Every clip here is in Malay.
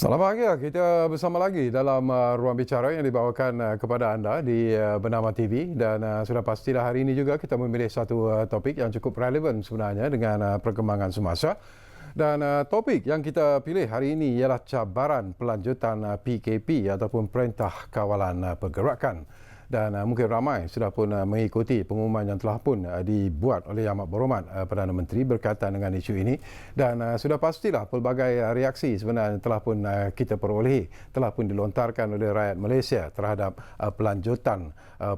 Selamat pagi, kita bersama lagi dalam Ruang Bicara yang dibawakan kepada anda di Bernama TV dan sudah pastilah hari ini juga kita memilih satu topik yang cukup relevan sebenarnya dengan perkembangan semasa. Dan topik yang kita pilih hari ini ialah cabaran pelanjutan PKP ataupun Perintah Kawalan Pergerakan. Dan mungkin ramai sudah pun mengikuti pengumuman yang telah pun dibuat oleh Yang Amat Berhormat Perdana Menteri berkaitan dengan isu ini. Dan sudah pastilah pelbagai reaksi sebenarnya telah pun kita perolehi, telah pun dilontarkan oleh rakyat Malaysia terhadap pelanjutan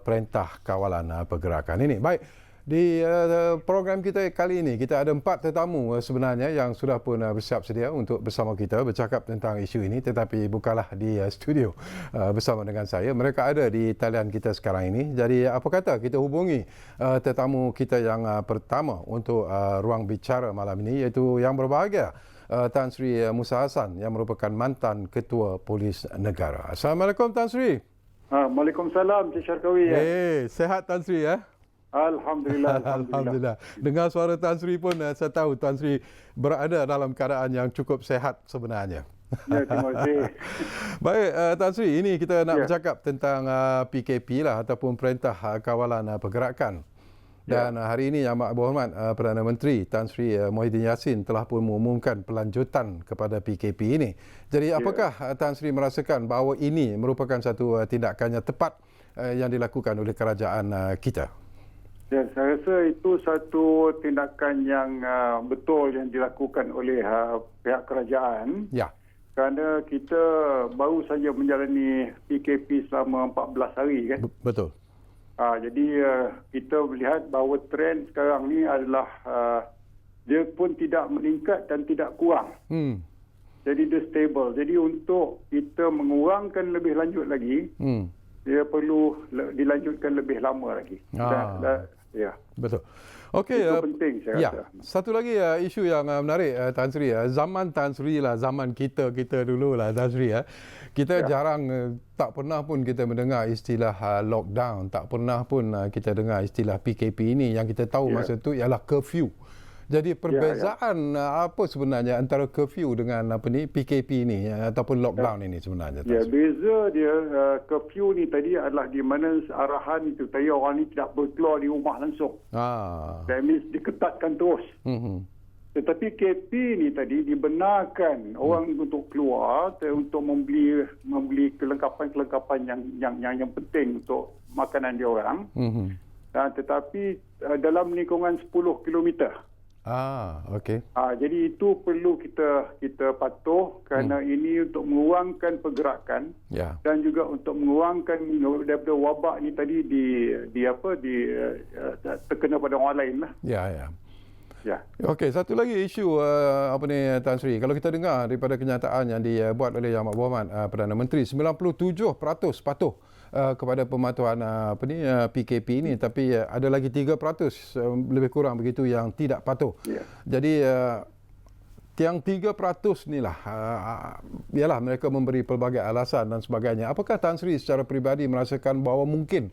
Perintah Kawalan Pergerakan ini. Baik. Di program kita kali ini, kita ada 4 tetamu sebenarnya yang sudah pun bersiap sedia untuk bersama kita bercakap tentang isu ini, tetapi bukanlah di studio bersama dengan saya. Mereka ada di talian kita sekarang ini. Jadi apa kata kita hubungi tetamu kita yang pertama untuk ruang bicara malam ini, iaitu yang berbahagia Tan Sri Musa Hassan yang merupakan mantan Ketua Polis Negara. Assalamualaikum Tan Sri. Waalaikumsalam Cik Syarkawi. Sehat Tan Sri ya? Alhamdulillah. Alhamdulillah. Dengar suara Tan Sri pun saya tahu Tan Sri berada dalam keadaan yang cukup sehat sebenarnya. Ya, terima kasih. Baik, Tan Sri, ini kita nak bercakap tentang PKP lah ataupun Perintah Kawalan Pergerakan. Dan hari ini Yang Amat Berhormat Perdana Menteri Tan Sri Muhyiddin Yassin telah pun mengumumkan pelanjutan kepada PKP ini. Jadi apakah Tan Sri merasakan bahawa ini merupakan satu tindakan yang tepat yang dilakukan oleh kerajaan kita? Ya, saya rasa itu satu tindakan yang betul yang dilakukan oleh pihak kerajaan. Ya. Kerana kita baru saja menjalani PKP selama 14 hari kan. Betul. Jadi kita melihat bahawa trend sekarang ni adalah dia pun tidak meningkat dan tidak kurang. Jadi dia stable. Jadi untuk kita mengurangkan lebih lanjut lagi, dia perlu dilanjutkan lebih lama lagi. Ya. Betul. Okey, itu penting saya rasa. Satu lagi isu yang menarik Tan Sri, zaman Tan Sri lah, zaman kita dulu lah Tan Sri kita jarang, tak pernah pun kita mendengar istilah lockdown, tak pernah pun kita dengar istilah PKP ini. Yang kita tahu masa tu ialah curfew. Jadi perbezaan apa sebenarnya antara curfew dengan PKP ini ataupun lockdown ini sebenarnya? Ya, beza dia curfew ni tadi adalah di mana arahan itu tadi orang ni tidak berkeluar di rumah langsung. That means diketatkan terus. Tetapi KP ni tadi dibenarkan orang untuk keluar untuk membeli kelengkapan yang penting untuk makanan dia orang. Tetapi dalam lingkungan 10 kilometer. Okey. Jadi itu perlu kita patuh kerana ini untuk mengurangkan pergerakan dan juga untuk mengurangkan daripada wabak ni tadi terkena pada orang lain lah. Ya. Okey, satu lagi isu Tan Sri. Kalau kita dengar daripada kenyataan yang dibuat oleh Yang Amat Berhormat Perdana Menteri, 97% patuh kepada pematuhan PKP ini, tapi ada lagi 3% lebih kurang begitu yang tidak patuh. Jadi yang 3% inilah ialah mereka memberi pelbagai alasan dan sebagainya. Apakah Tan Sri secara peribadi merasakan bahawa mungkin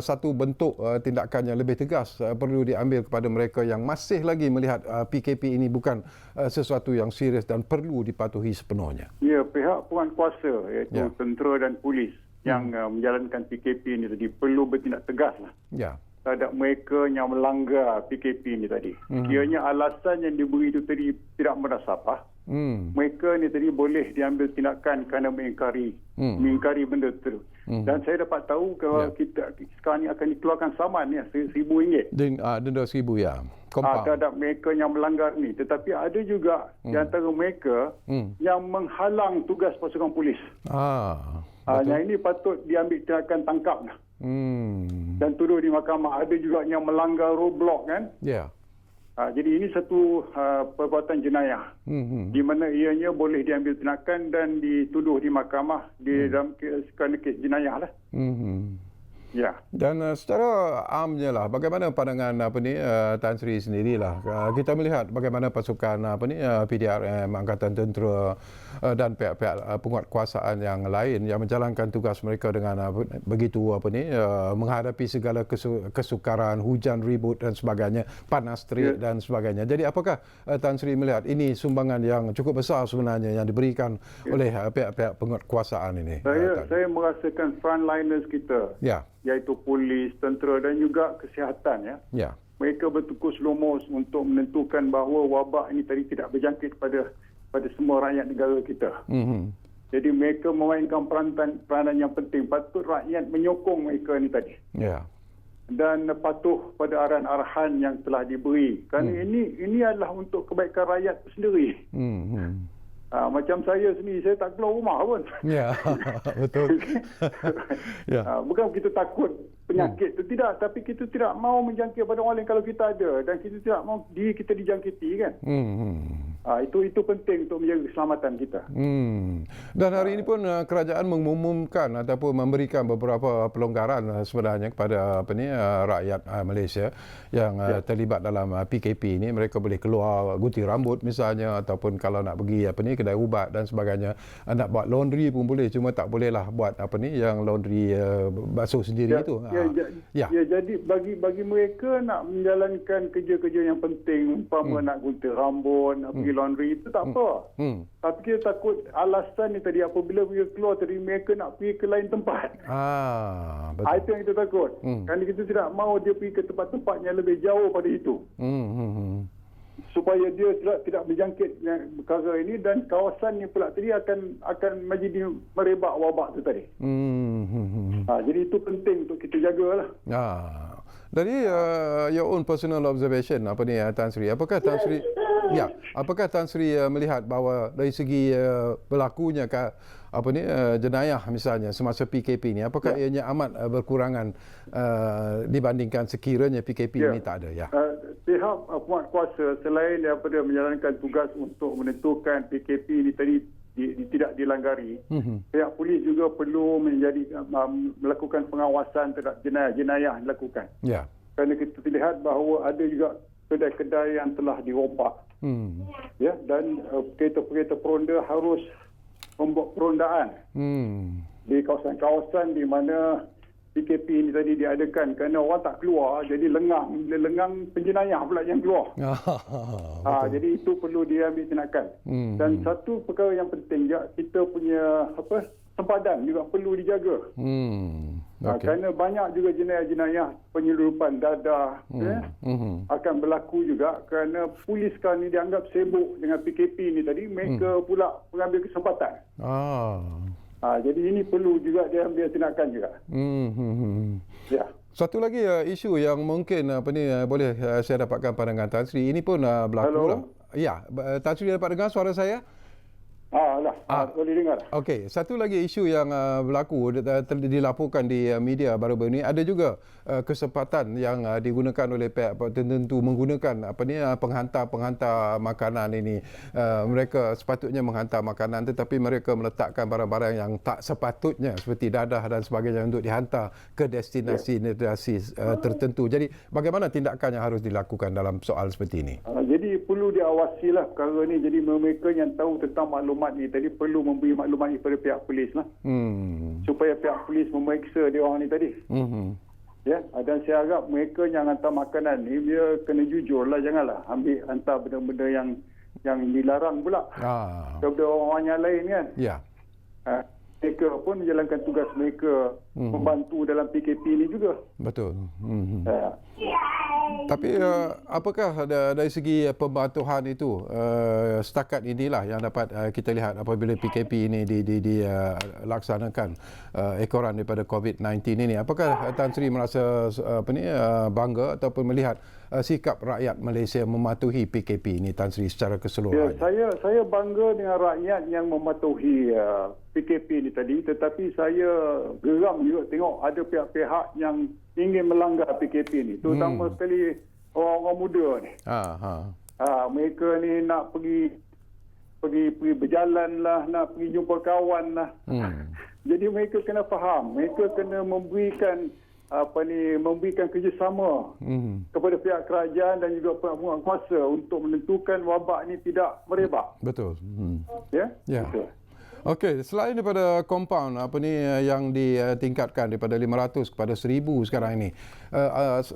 satu bentuk tindakan yang lebih tegas perlu diambil kepada mereka yang masih lagi melihat PKP ini bukan sesuatu yang serius dan perlu dipatuhi sepenuhnya? Ya, pihak penguatkuasa iaitu tentera dan polis yang menjalankan PKP ini tadi perlu bertindak tegas lah terhadap mereka yang melanggar PKP ini tadi. Kiranya alasan yang diberi itu tadi tidak berdasar. Mereka ni tadi boleh diambil tindakan kerana mengingkari benda itu. Dan saya dapat tahu kalau kita sekarang ni akan dikeluarkan saman RM1,000. Denda RM1,000 terhadap mereka yang melanggar ni. Tetapi ada juga di antara mereka yang menghalang tugas pasukan polis. Yang ini patut diambil tindakan tangkap. Dan tuduh di mahkamah. Ada juga yang melanggar roadblock kan. Ya. Jadi ini satu perbuatan jenayah di mana ianya boleh diambil tindakan dan dituduh di mahkamah di dalam kerana kes jenayah lah. Ya. Dan secara amnya lah, bagaimana pandangan Tan Sri sendirilah? Kita melihat bagaimana pasukan PDRM, Angkatan Tentera dan pihak-pihak penguatkuasaan yang lain yang menjalankan tugas mereka dengan begitu menghadapi segala kesukaran, hujan ribut dan sebagainya, panas terik dan sebagainya. Jadi apakah Tan Sri melihat ini sumbangan yang cukup besar sebenarnya yang diberikan oleh pihak-pihak penguatkuasaan ini? Saya merasakan frontliners kita. Ya. Iaitu polis, tentera dan juga kesihatan ya. Mereka bertukus lumus untuk menentukan bahawa wabak ini tadi tidak berjangkit pada semua rakyat negara kita. Jadi mereka memainkan peranan yang penting. Patut rakyat menyokong mereka ini tadi. Ya. Dan patuh pada arahan-arahan yang telah diberi. Kerana ini adalah untuk kebaikan rakyat sendiri. Macam saya sendiri, saya tak keluar rumah pun. Ya, betul. Bukan kita takut penyakit itu, tidak. Tapi kita tidak mau menjangkit pada orang lain kalau kita ada. Dan kita tidak mau diri kita dijangkiti kan. Itu penting untuk menjaga keselamatan kita. Dan hari ini pun kerajaan mengumumkan ataupun memberikan beberapa pelonggaran sebenarnya kepada rakyat Malaysia yang terlibat dalam PKP ini. Mereka boleh keluar gunting rambut misalnya, ataupun kalau nak pergi kedai ubat dan sebagainya, nak buat laundry pun boleh, cuma tak bolehlah buat yang laundry basuh sendiri itu. Jadi bagi mereka nak menjalankan kerja-kerja yang penting, umpama nak gunting rambut, nak pergi laundry, itu tak apa. Tapi kita takut alasan ni tadi, apabila mereka keluar tadi, mereka nak pergi ke lain tempat. Betul. Itu yang kita takut. Kerana kita tidak mahu dia pergi ke tempat-tempat yang lebih jauh pada itu. Supaya dia tidak berjangkit perkara ini, dan kawasan ni pula tadi akan menjadi merebak wabak tu tadi. Jadi itu penting untuk kita jagalah. Dari your own personal observation Tan Sri, apakah Tan Sri melihat bahawa dari segi berlakunya jenayah misalnya semasa PKP ini, apakah ianya amat berkurangan dibandingkan sekiranya PKP ini tak ada? Pihak penguatkuasa selain daripada menjalankan tugas untuk menentukan PKP ini tadi tidak dilanggari, pihak polis juga perlu melakukan pengawasan terhadap jenayah dilakukan. Kerana kita lihat bahawa ada juga kedai-kedai yang telah dirompak. Dan kereta-kereta peronda harus membuat perondaan di kawasan-kawasan di mana PKP ini tadi diadakan, kerana orang tak keluar, jadi lengang penjenayah pula yang keluar. Jadi itu perlu diambil tindakan. Dan satu perkara yang penting juga, kita punya sempadan juga perlu dijaga. Kerana banyak juga jenayah-jenayah penyeludupan dadah akan berlaku juga, kerana polis sekarang ni dianggap sibuk dengan PKP ni tadi, mereka pula mengambil kesempatan. Jadi ini perlu juga diambil tindakan juga. Satu lagi isu yang mungkin boleh saya dapatkan pandangan Tan Sri, ini pun berlaku. Tan Sri dapat dengar suara saya? Boleh dengar. Okey, satu lagi isu yang berlaku dilaporkan di media baru-baru ini, ada juga kesempatan yang digunakan oleh pihak tertentu menggunakan penghantar makanan ini. Mereka sepatutnya menghantar makanan, tetapi mereka meletakkan barang-barang yang tak sepatutnya seperti dadah dan sebagainya untuk dihantar ke destinasi tertentu. Jadi bagaimana tindakan yang harus dilakukan dalam soal seperti ini? Jadi perlu diawasilah perkara ni. Jadi mereka yang tahu tentang maklumat ni tadi perlu memberi maklumat ni kepada pihak polis lah. Supaya pihak polis memeriksa dia orang ni tadi. Dan saya harap mereka yang hantar makanan ni, dia kena jujur lah, janganlah hantar benda-benda yang dilarang pula kepada orang-orang yang lain kan. Mereka pun menjalankan tugas mereka membantu dalam PKP ni juga. Betul. Tapi apakah dari segi pembantuan itu setakat inilah yang dapat kita lihat apabila PKP ini dilaksanakan ekoran daripada COVID-19 ini. Apakah Tan Sri merasa bangga ataupun melihat sikap rakyat Malaysia mematuhi PKP ini, Tan Sri, secara keseluruhan? Ya, saya bangga dengan rakyat yang mematuhi PKP ini tadi, tetapi saya geram juga tengok ada pihak-pihak yang ingin melanggar PKP ini, terutama sekali orang-orang muda ni. Mereka ni nak pergi berjalan lah, nak pergi jumpa kawan lah. Jadi mereka kena faham, mereka kena memberikan kerjasama kepada pihak kerajaan dan juga pihak kuasa untuk menentukan wabak ini tidak merebak. Betul. Ya? Betul. Okey, selain daripada compound yang ditingkatkan daripada 500 kepada 1000 sekarang ini,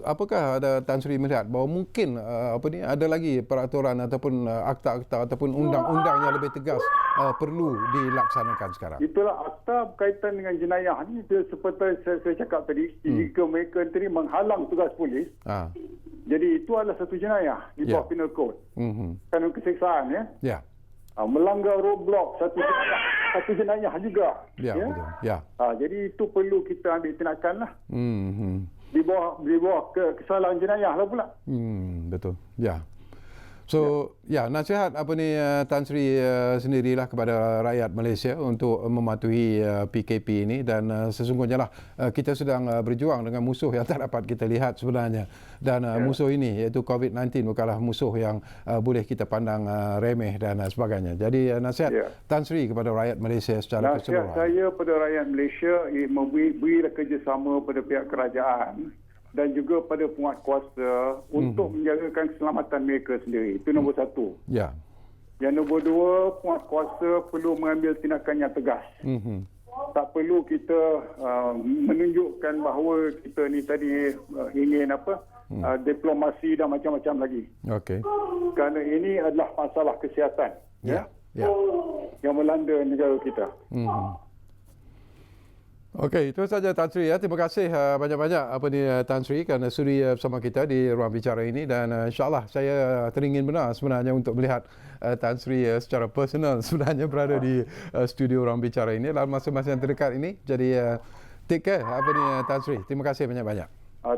apakah ada Tan Sri melihat bahawa mungkin ada lagi peraturan ataupun akta-akta ataupun undang-undang yang lebih tegas perlu dilaksanakan sekarang? Itulah akta berkaitan dengan jenayah ni, seperti saya cakap tadi, jika mereka tadi menghalang tugas polis, jadi itu adalah satu jenayah di bawah Penal Code. Kanun keseksaan, ya. Ya. Melanggar roadblock satu jenayah juga. Ya, betul. Ya. Jadi itu perlu kita ambil tindakan lah. Di bawah kesalahan jenayah lah pula. Betul. Ya. So, nasihat Tan Sri sendirilah kepada rakyat Malaysia untuk mematuhi PKP ini, dan sesungguhnya lah kita sedang berjuang dengan musuh yang tak dapat kita lihat sebenarnya, dan musuh ini iaitu COVID-19 bukanlah musuh yang boleh kita pandang remeh dan sebagainya. Jadi nasihat Tan Sri kepada rakyat Malaysia secara keseluruhan. Nasihat saya pada rakyat Malaysia berilah kerjasama pada pihak kerajaan dan juga pada penguatkuasa untuk menjagakan keselamatan mereka sendiri. Itu nombor satu. Ya. Yang nombor dua, penguatkuasa perlu mengambil tindakan yang tegas. Tak perlu kita menunjukkan bahawa kita ni tadi ingin diplomasi dan macam-macam lagi. Okey. Kerana ini adalah masalah kesihatan. Yang melanda negara kita. Okey, itu saja Tan Sri. Terima kasih banyak-banyak Tan Sri kerana sudi bersama kita di ruang bicara ini, dan insyaAllah saya teringin benar sebenarnya untuk melihat Tan Sri secara personal sebenarnya berada di studio ruang bicara ini dalam masa-masa yang terdekat ini. Jadi take care Tan Sri. Terima kasih banyak-banyak.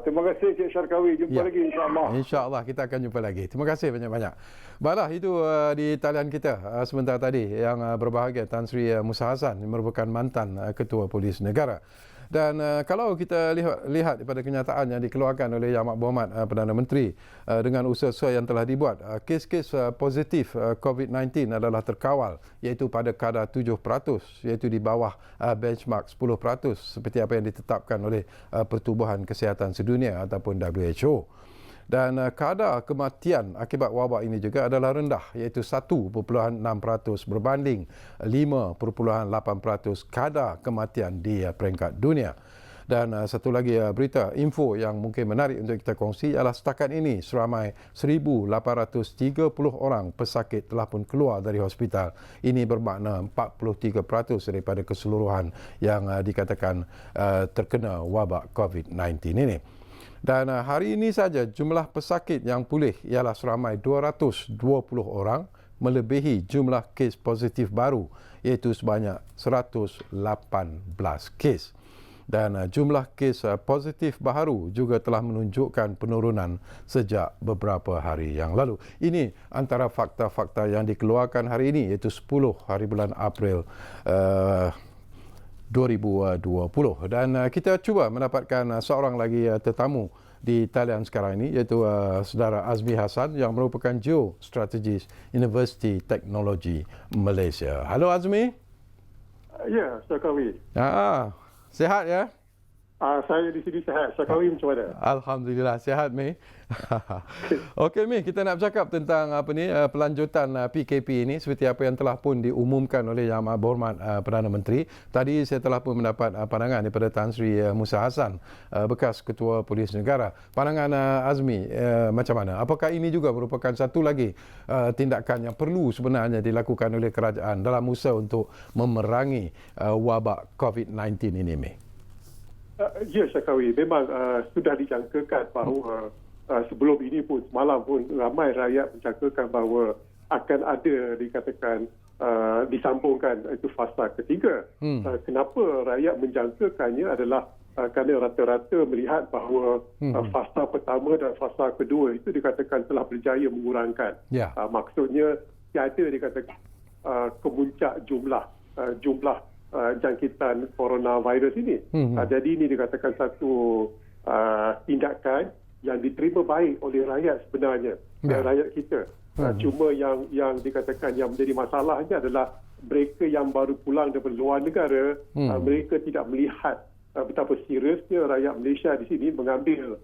Terima kasih Cik Syarkawi. Jumpa lagi insyaAllah. InsyaAllah kita akan jumpa lagi. Terima kasih banyak-banyak. Baiklah, itu di talian kita sebentar tadi yang berbahagia Tan Sri Musa Hassan yang merupakan mantan Ketua Polis Negara. Dan kalau kita lihat daripada kenyataan yang dikeluarkan oleh Yang Amat Berhormat Perdana Menteri dengan usaha yang telah dibuat, kes-kes positif COVID-19 adalah terkawal, iaitu pada kadar 7%, iaitu di bawah benchmark 10% seperti apa yang ditetapkan oleh Pertubuhan Kesihatan Sedunia ataupun WHO. Dan kadar kematian akibat wabak ini juga adalah rendah, iaitu 1.6% berbanding 5.8% kadar kematian di peringkat dunia. Dan satu lagi berita info yang mungkin menarik untuk kita kongsi ialah setakat ini seramai 1,830 orang pesakit telah pun keluar dari hospital. Ini bermakna 43% daripada keseluruhan yang dikatakan terkena wabak COVID-19 ini. Dan hari ini saja jumlah pesakit yang pulih ialah seramai 220 orang, melebihi jumlah kes positif baru iaitu sebanyak 118 kes. Dan jumlah kes positif baharu juga telah menunjukkan penurunan sejak beberapa hari yang lalu. Ini antara fakta-fakta yang dikeluarkan hari ini, iaitu 10 hari bulan April 2020. Dan kita cuba mendapatkan seorang lagi tetamu di talian sekarang ini, iaitu saudara Azmi Hassan yang merupakan Geostrategis University Teknologi Malaysia. Halo Azmi. Ya, Syarkawi. Sihat ya? Saya di sini sihat. Syarkawi macam mana? Alhamdulillah sihat Mi. Okey Mi, kita nak bercakap tentang pelanjutan PKP ini seperti apa yang telah pun diumumkan oleh Yang Amat Berhormat Perdana Menteri. Tadi saya telah pun mendapat pandangan daripada Tan Sri Musa Hassan, bekas Ketua Polis Negara. Pandangan Azmi macam mana? Apakah ini juga merupakan satu lagi tindakan yang perlu sebenarnya dilakukan oleh kerajaan dalam usaha untuk memerangi wabak COVID-19 ini Mi? Ya, Syarkawi. Memang sudah dijangkakan bahawa sebelum ini pun, semalam pun ramai rakyat menjangkakan bahawa akan ada dikatakan disambungkan itu fasa ketiga. Kenapa rakyat menjangkakannya adalah kerana rata-rata melihat bahawa fasa pertama dan fasa kedua itu dikatakan telah berjaya mengurangkan. Maksudnya tiada dikatakan kemuncak jumlah jangkitan coronavirus ini. Jadi ini dikatakan satu tindakan yang diterima baik oleh rakyat sebenarnya, rakyat kita. Cuma yang dikatakan yang menjadi masalahnya adalah mereka yang baru pulang daripada luar negara, mereka tidak melihat betapa seriusnya rakyat Malaysia di sini mengambil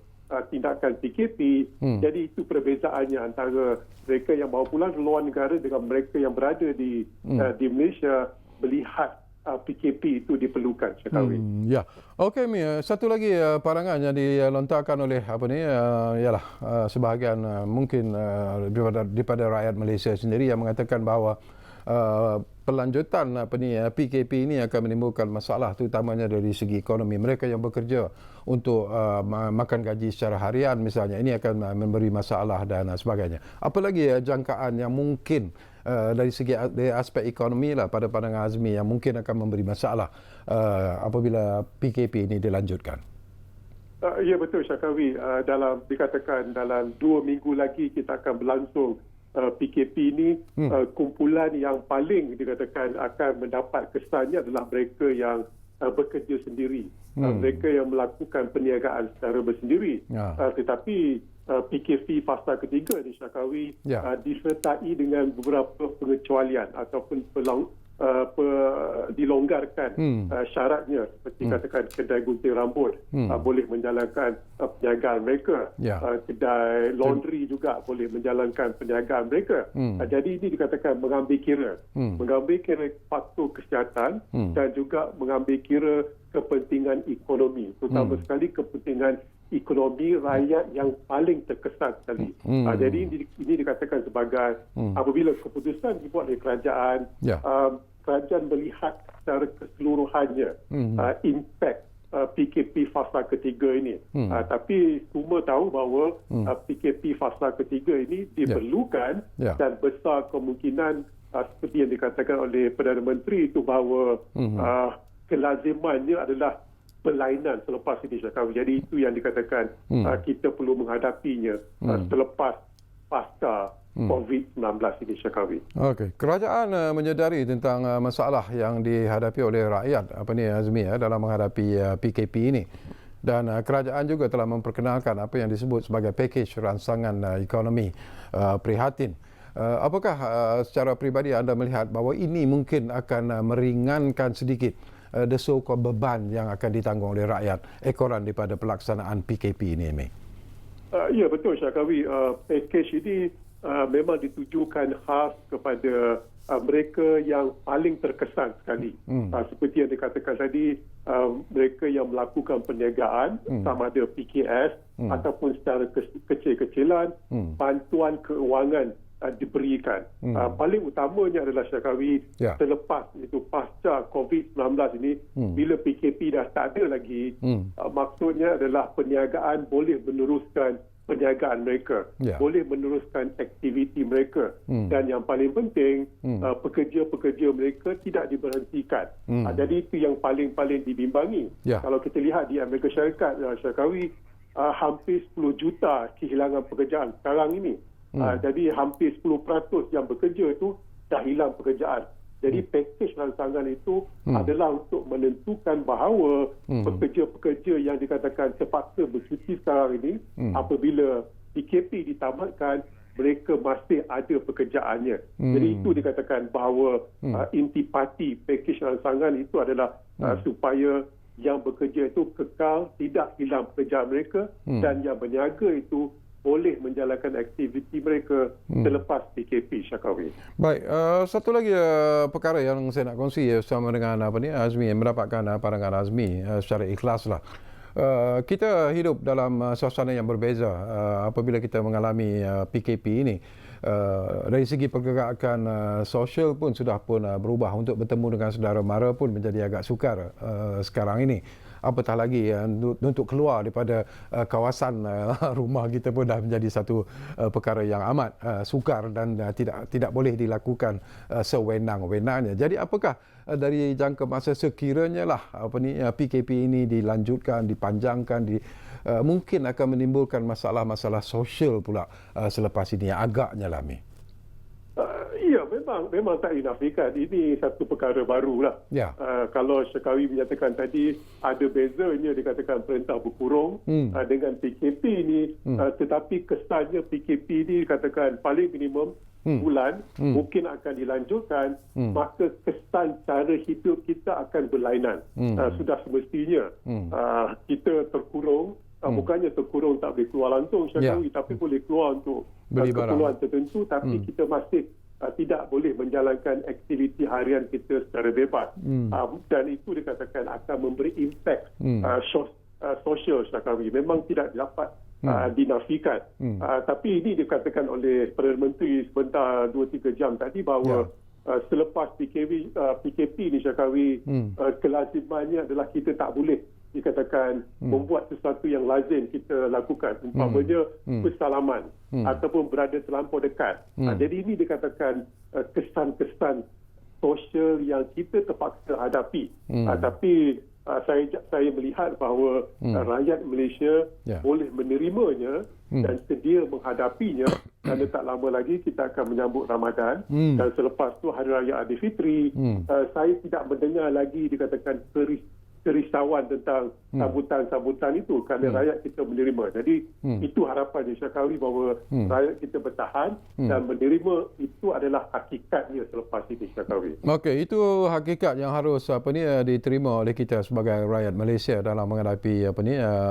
tindakan PKP. Jadi itu perbezaannya antara mereka yang baru pulang dari luar negara dengan mereka yang berada di Malaysia melihat PKP itu diperlukan. Ya. Okey, Mi, satu lagi pandangan yang dilontarkan oleh ialah sebahagian mungkin daripada rakyat Malaysia sendiri yang mengatakan bahawa pelanjutan PKP ini akan menimbulkan masalah terutamanya dari segi ekonomi. Mereka yang bekerja untuk makan gaji secara harian misalnya, ini akan memberi masalah dan sebagainya. Apalagi jangkaan yang mungkin dari segi aspek ekonomi lah pada pandangan Azmi yang mungkin akan memberi masalah apabila PKP ini dilanjutkan. Ya, betul Syakawi. Dikatakan dalam 2 minggu lagi kita akan berlangsung PKP ini. Kumpulan yang paling dikatakan akan mendapat kesannya adalah mereka yang bekerja sendiri, mereka yang melakukan perniagaan secara bersendiri. Tetapi PKP fasa ketiga di Syakawi disertai dengan beberapa pengecualian ataupun dilonggarkan syaratnya, seperti katakan kedai gunting rambut boleh menjalankan perniagaan mereka, kedai laundry juga boleh menjalankan perniagaan mereka. Jadi ini dikatakan mengambil kira faktor kesihatan dan juga mengambil kira kepentingan ekonomi, terutama sekali kepentingan ekonomi rakyat yang paling terkesan sekali. Jadi ini dikatakan sebagai apabila keputusan dibuat oleh kerajaan, kerajaan melihat secara keseluruhannya impak PKP fasa ketiga ini. Tapi semua tahu bahawa PKP fasa ketiga ini diperlukan dan besar kemungkinan seperti yang dikatakan oleh Perdana Menteri itu bahawa kelazimannya adalah berlainan selepas ini. Jadi itu yang dikatakan kita perlu menghadapinya selepas pasca COVID-19 ini, Syakawi. Okey, kerajaan menyedari tentang masalah yang dihadapi oleh rakyat Azmi dalam menghadapi PKP ini, dan kerajaan juga telah memperkenalkan apa yang disebut sebagai pakej rangsangan ekonomi prihatin. Apakah secara peribadi anda melihat bahawa ini mungkin akan meringankan sedikit the so-called beban yang akan ditanggung oleh rakyat ekoran daripada pelaksanaan PKP ini, Mi? Ya, betul Syakawi. Pakej ini memang ditujukan khas kepada mereka yang paling terkesan sekali. Seperti yang dikatakan tadi, mereka yang melakukan perniagaan, sama ada PKS ataupun secara kecil-kecilan, bantuan keuangan diberikan. Paling utamanya adalah Syakawi, selepas itu pasca COVID-19 ini, bila PKP dah tak ada lagi, maksudnya adalah perniagaan boleh meneruskan perniagaan mereka, boleh meneruskan aktiviti mereka, dan yang paling penting pekerja-pekerja mereka tidak diberhentikan. Jadi itu yang paling dibimbangi. Kalau kita lihat di Amerika Syarikat, Syakawi, hampir 10 juta kehilangan pekerjaan sekarang ini. Jadi hampir 10% yang bekerja itu dah hilang pekerjaan. Jadi pakej rancangan itu adalah untuk menentukan bahawa pekerja-pekerja yang dikatakan terpaksa bercuti sekarang ini, apabila PKP ditamatkan, mereka masih ada pekerjaannya. Jadi itu dikatakan bahawa intipati pakej rancangan itu adalah supaya yang bekerja itu kekal, tidak hilang pekerjaan mereka, dan yang berniaga itu boleh menjalankan aktiviti mereka selepas PKP, Syakawi. Baik, satu lagi perkara yang saya nak kongsi bersama dengan Azmi, mendapatkan pandangan Azmi secara ikhlaslah. Kita hidup dalam suasana yang berbeza apabila kita mengalami PKP ini. Dari segi pergerakan sosial pun sudah berubah. Untuk bertemu dengan saudara mara pun menjadi agak sukar sekarang ini. apatah lagi untuk keluar daripada kawasan rumah kita pun dah menjadi satu perkara yang amat sukar dan tidak boleh dilakukan sewenang-wenangnya. Jadi apakah dari jangka masa sekiranya lah PKP ini dilanjutkan, dipanjangkan, mungkin akan menimbulkan masalah-masalah sosial pula selepas ini agaknya lah, Mi. Ya, memang tak dinafikan. Ini satu perkara barulah. Ya. Kalau Syakawi menyatakan tadi ada bezanya dikatakan perintah berkurung dengan PKP ini, tetapi kesannya PKP ini dikatakan paling minimum bulan, mungkin akan dilanjutkan, maka kesan cara hidup kita akan berlainan. Sudah semestinya kita terkurung, bukannya terkurung tak boleh keluar langsung Syakawi, tapi boleh keluar untuk keperluan tertentu, tapi kita masih tidak boleh menjalankan aktiviti harian kita secara bebas. Dan itu dikatakan akan memberi impak sosial Syakawi. Memang tidak dapat dinafikan. Tapi ini dikatakan oleh Perdana Menteri sebentar 2-3 jam tadi bahawa selepas PKP ni Syakawi, kelazimannya adalah kita tak boleh dikatakan membuat sesuatu yang lazim kita lakukan, umpamanya bersalaman ataupun berada terlampau dekat. Jadi ini dikatakan kesan-kesan sosial yang kita terpaksa hadapi. Tapi saya melihat bahawa rakyat Malaysia boleh menerimanya dan sedia menghadapinya, kerana tak lama lagi kita akan menyambut Ramadan dan selepas tu Hari Raya Aidilfitri. Saya tidak mendengar lagi dikatakan kerisauan tentang sambutan-sambutan itu kerana rakyat kita menerima. Jadi itu harapan Syakawi bahawa rakyat kita bertahan dan menerima. Itu adalah hakikatnya selepas ini Syakawi. Okey, itu hakikat yang harus diterima oleh kita sebagai rakyat Malaysia dalam menghadapi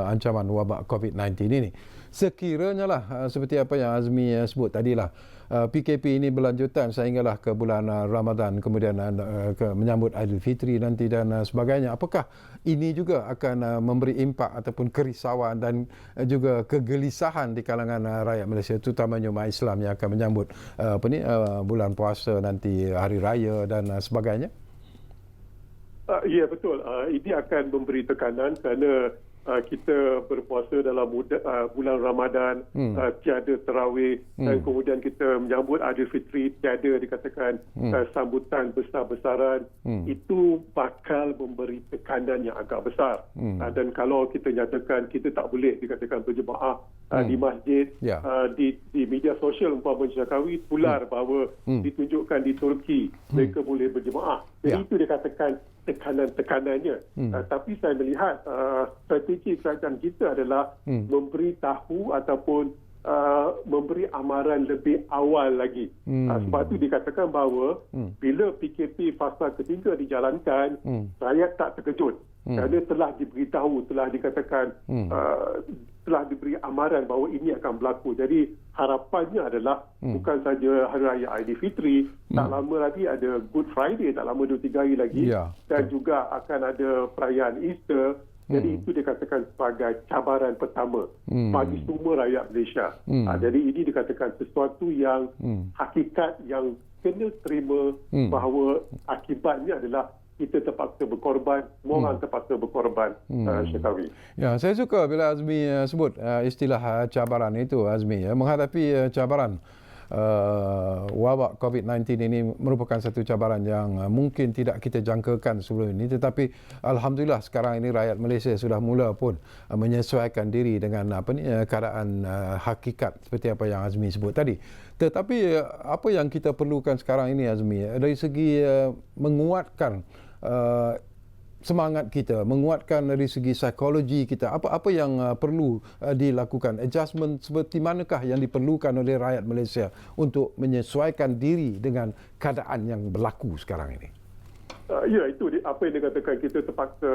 ancaman wabak COVID-19 ini. Sekiranya lah seperti apa yang Azmi sebut tadilah, PKP ini berlanjutan sehinggalah ke bulan Ramadan, kemudian menyambut Aidilfitri nanti dan sebagainya. Apakah ini juga akan memberi impak ataupun kerisauan dan juga kegelisahan di kalangan rakyat Malaysia, terutamanya umat Islam yang akan menyambut bulan puasa nanti, hari raya dan sebagainya? Ya, betul. Ini akan memberi tekanan kerana kita berpuasa dalam bulan Ramadan, tiada tarawih, dan kemudian kita menyambut Aidilfitri, tiada dikatakan sambutan besar-besaran. Itu bakal memberi tekanan yang agak besar. Dan kalau kita nyatakan kita tak boleh dikatakan berjemaah di masjid, di media sosial umpamanya Syakawi tular bahawa ditunjukkan di Turki mereka boleh berjemaah. Jadi itu dikatakan tekanan-tekanannya. Tapi saya melihat strategi kerajaan kita adalah memberitahu ataupun memberi amaran lebih awal lagi. Sebab itu dikatakan bahawa bila PKP fasa ketiga dijalankan, rakyat tak terkejut. Kerana telah diberitahu, telah dikatakan, telah diberi amaran bahawa ini akan berlaku. Jadi harapannya adalah bukan saja Hari Raya Aidilfitri, tak lama lagi ada Good Friday, tak lama 2-3 hari lagi, dan juga akan ada perayaan Easter. Jadi itu dikatakan sebagai cabaran pertama bagi semua rakyat Malaysia. Jadi ini dikatakan sesuatu yang hakikat yang kena terima, bahawa akibatnya adalah kita terpaksa berkorban, semua orang terpaksa berkorban, Syakawi. Ya, saya suka bila Azmi sebut istilah cabaran itu, Azmi, menghadapi cabaran wabak COVID-19 ini merupakan satu cabaran yang mungkin tidak kita jangkakan sebelum ini, tetapi alhamdulillah sekarang ini rakyat Malaysia sudah mula pun menyesuaikan diri dengan keadaan hakikat seperti apa yang Azmi sebut tadi. Tetapi apa yang kita perlukan sekarang ini, Azmi, dari segi menguatkan semangat kita, menguatkan dari segi psikologi kita, apa yang perlu dilakukan, adjustment seperti manakah yang diperlukan oleh rakyat Malaysia untuk menyesuaikan diri dengan keadaan yang berlaku sekarang ini? Ya, itu apa yang dikatakan, kita terpaksa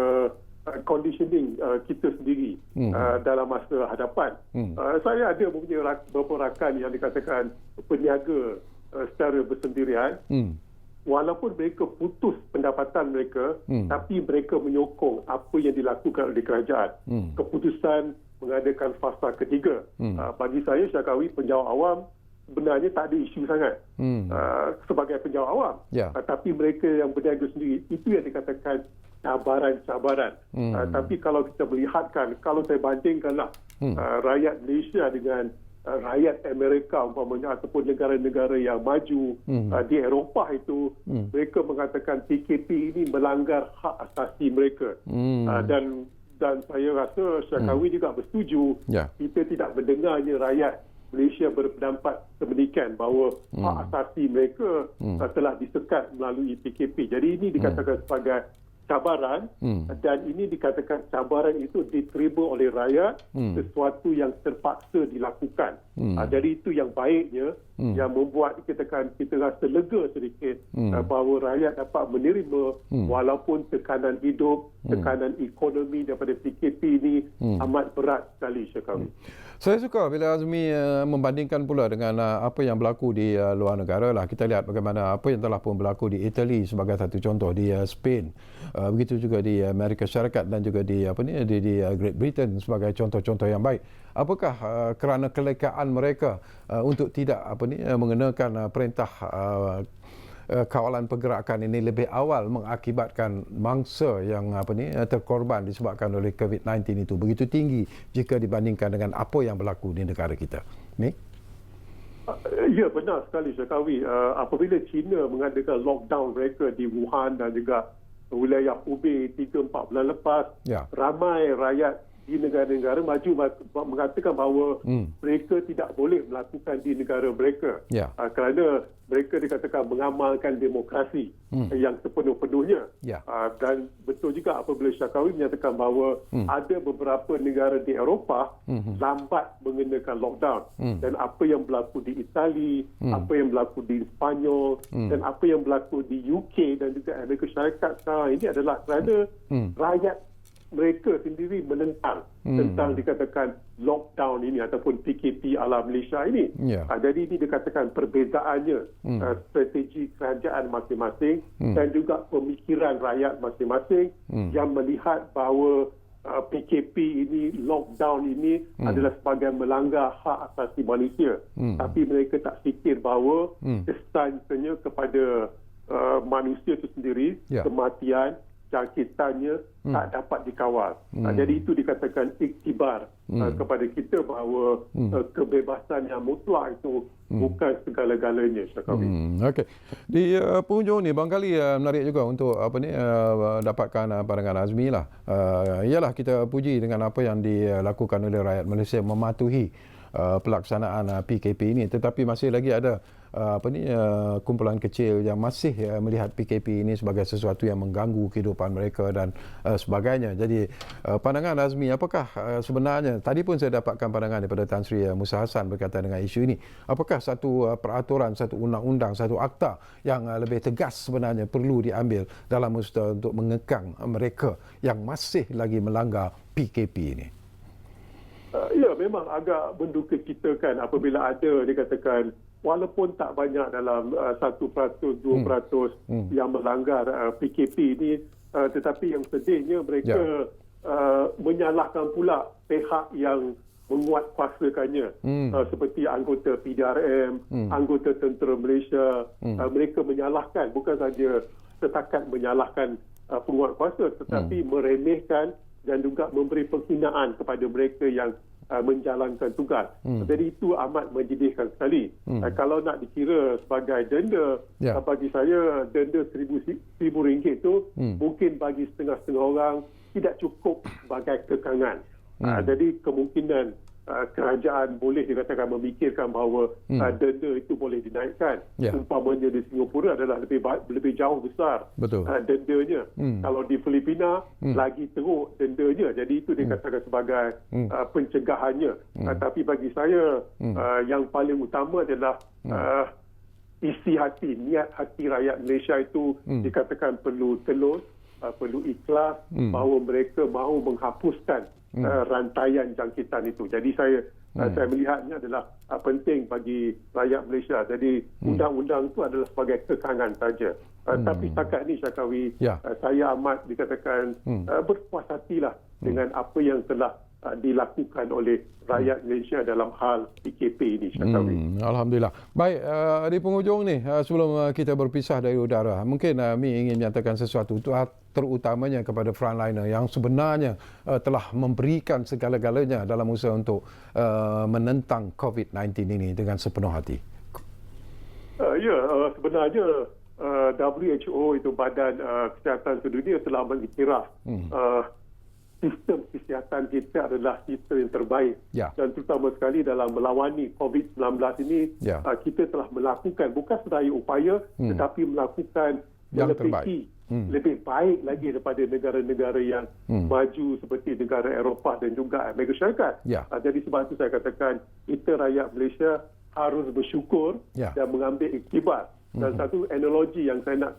conditioning kita sendiri dalam masa hadapan. Saya ada beberapa rakan yang dikatakan peniaga secara bersendirian. Walaupun mereka putus pendapatan mereka, tapi mereka menyokong apa yang dilakukan oleh kerajaan. Keputusan mengadakan fasa ketiga. Bagi saya, Syakawi, penjawat awam sebenarnya tak ada isu sangat sebagai penjawat awam. Tapi mereka yang berniaga sendiri, itu yang dikatakan cabaran-cabaran. Tapi kalau kita melihatkan, kalau saya bandingkanlah rakyat Malaysia dengan rakyat Amerika umpamanya ataupun negara-negara yang maju di Eropah itu, mereka mengatakan PKP ini melanggar hak asasi mereka. Dan saya rasa Syakawi juga bersetuju, kita tidak mendengarnya rakyat Malaysia berpendapat sedemikian bahawa hak asasi mereka telah disekat melalui PKP. Jadi ini dikatakan sebagai cabaran, dan ini dikatakan cabaran itu diterima oleh rakyat, sesuatu yang terpaksa dilakukan. Jadi itu yang baiknya, yang membuat kita rasa lega sedikit bahawa rakyat dapat menerima walaupun tekanan hidup, tekanan ekonomi daripada PKP ini amat berat sekali, Syakawi. Saya suka bila Azmi membandingkan pula dengan apa yang berlaku di luar negara lah. Kita lihat bagaimana apa yang telah pun berlaku di Itali sebagai satu contoh, di Spain, begitu juga di Amerika Syarikat dan juga di Great Britain sebagai contoh-contoh yang baik. Apakah kerana kelekaan mereka untuk tidak mengenakan perintah kawalan pergerakan ini lebih awal mengakibatkan mangsa yang terkorban disebabkan oleh COVID-19 itu begitu tinggi jika dibandingkan dengan apa yang berlaku di negara kita. Ni? Ya, benar sekali, Syakawi. Apabila China mengadakan lockdown mereka di Wuhan dan juga wilayah Hubei 3-4 bulan lepas, ramai rakyat di negara-negara maju mengatakan bahawa mereka tidak boleh melakukan di negara mereka kerana mereka dikatakan mengamalkan demokrasi yang sepenuh-penuhnya. Dan betul juga apabila Syakawi menyatakan bahawa ada beberapa negara di Eropah lambat mengenakan lockdown. Dan apa yang berlaku di Itali, apa yang berlaku di Spanyol dan apa yang berlaku di UK dan juga Amerika Syarikat sekarang ini adalah kerana rakyat mereka sendiri menentang tentang dikatakan lockdown ini ataupun PKP ala Malaysia ini. Jadi ini dikatakan perbezaannya strategi kerajaan masing-masing dan juga pemikiran rakyat masing-masing yang melihat bahawa PKP ini, lockdown ini adalah sebagai melanggar hak asasi manusia. Tapi mereka tak fikir bahawa kesannya kepada manusia itu sendiri, kematian, jangkitannya tak dapat dikawal. Jadi itu dikatakan iktibar kepada kita bahawa kebebasan yang mutlak itu bukan segala-galanya, Syakawi. Okey. Di penghujung ni barangkali menarik juga untuk dapatkan pandangan Azmi lah. Ialah kita puji dengan apa yang dilakukan oleh rakyat Malaysia mematuhi pelaksanaan PKP ini, tetapi masih lagi ada kumpulan kecil yang masih melihat PKP ini sebagai sesuatu yang mengganggu kehidupan mereka dan sebagainya. Jadi pandangan Azmi, apakah sebenarnya, tadi pun saya dapatkan pandangan daripada Tan Sri Musa Hassan berkaitan dengan isu ini, apakah satu peraturan, satu undang-undang, satu akta yang lebih tegas sebenarnya perlu diambil dalam usaha untuk mengekang mereka yang masih lagi melanggar PKP ini? Ya, memang agak menduka cita kan apabila ada dikatakan walaupun tak banyak dalam 1%, 2% yang melanggar PKP ini, tetapi yang sedihnya mereka menyalahkan pula pihak yang menguatkuasakannya, seperti anggota PDRM, anggota Tentera Malaysia. Mereka menyalahkan, bukan saja setakat menyalahkan penguatkuasa, tetapi meremehkan dan juga memberi penghinaan kepada mereka yang menjalankan tugas. Jadi itu amat menyedihkan sekali. Kalau nak dikira sebagai denda, bagi saya denda RM1,000 itu mungkin bagi setengah-setengah orang tidak cukup sebagai kekangan. Jadi kemungkinan kerajaan boleh dikatakan memikirkan bahawa denda itu boleh dinaikkan. Umpamanya di Singapura adalah lebih jauh besar dendanya. Kalau di Filipina lagi teruk dendanya. Jadi itu dikatakan sebagai pencegahannya. Tapi bagi saya yang paling utama adalah isi hati, niat hati rakyat Malaysia itu dikatakan perlu telus, perlu ikhlas, bahawa mereka mahu menghapuskan rantaian jangkitan itu. Jadi saya melihatnya adalah penting bagi rakyat Malaysia. Jadi undang-undang itu adalah sebagai kekangan saja. Tapi setakat ini, Syakawi, saya amat dikatakan berpuas hatilah dengan apa yang telah dilakukan oleh rakyat Malaysia dalam hal PKP ini, Syakawi. Alhamdulillah. Baik, di penghujung ni, sebelum kita berpisah dari udara, mungkin Mi ingin menyatakan sesuatu terutamanya kepada frontliner yang sebenarnya telah memberikan segala-galanya dalam usaha untuk menentang COVID-19 ini dengan sepenuh hati. Sebenarnya WHO itu Badan Kesihatan Sedunia telah mengiktiraf sistem kesihatan kita adalah sistem yang terbaik. Dan terutama sekali dalam melawani COVID-19 ini, kita telah melakukan bukan sedaya upaya tetapi melakukan yang melebihi lebih baik lagi daripada negara-negara yang maju seperti negara Eropah dan juga Amerika Syarikat. Jadi sebab itu saya katakan kita rakyat Malaysia harus bersyukur dan mengambil iktibar. Dan satu analogi yang saya nak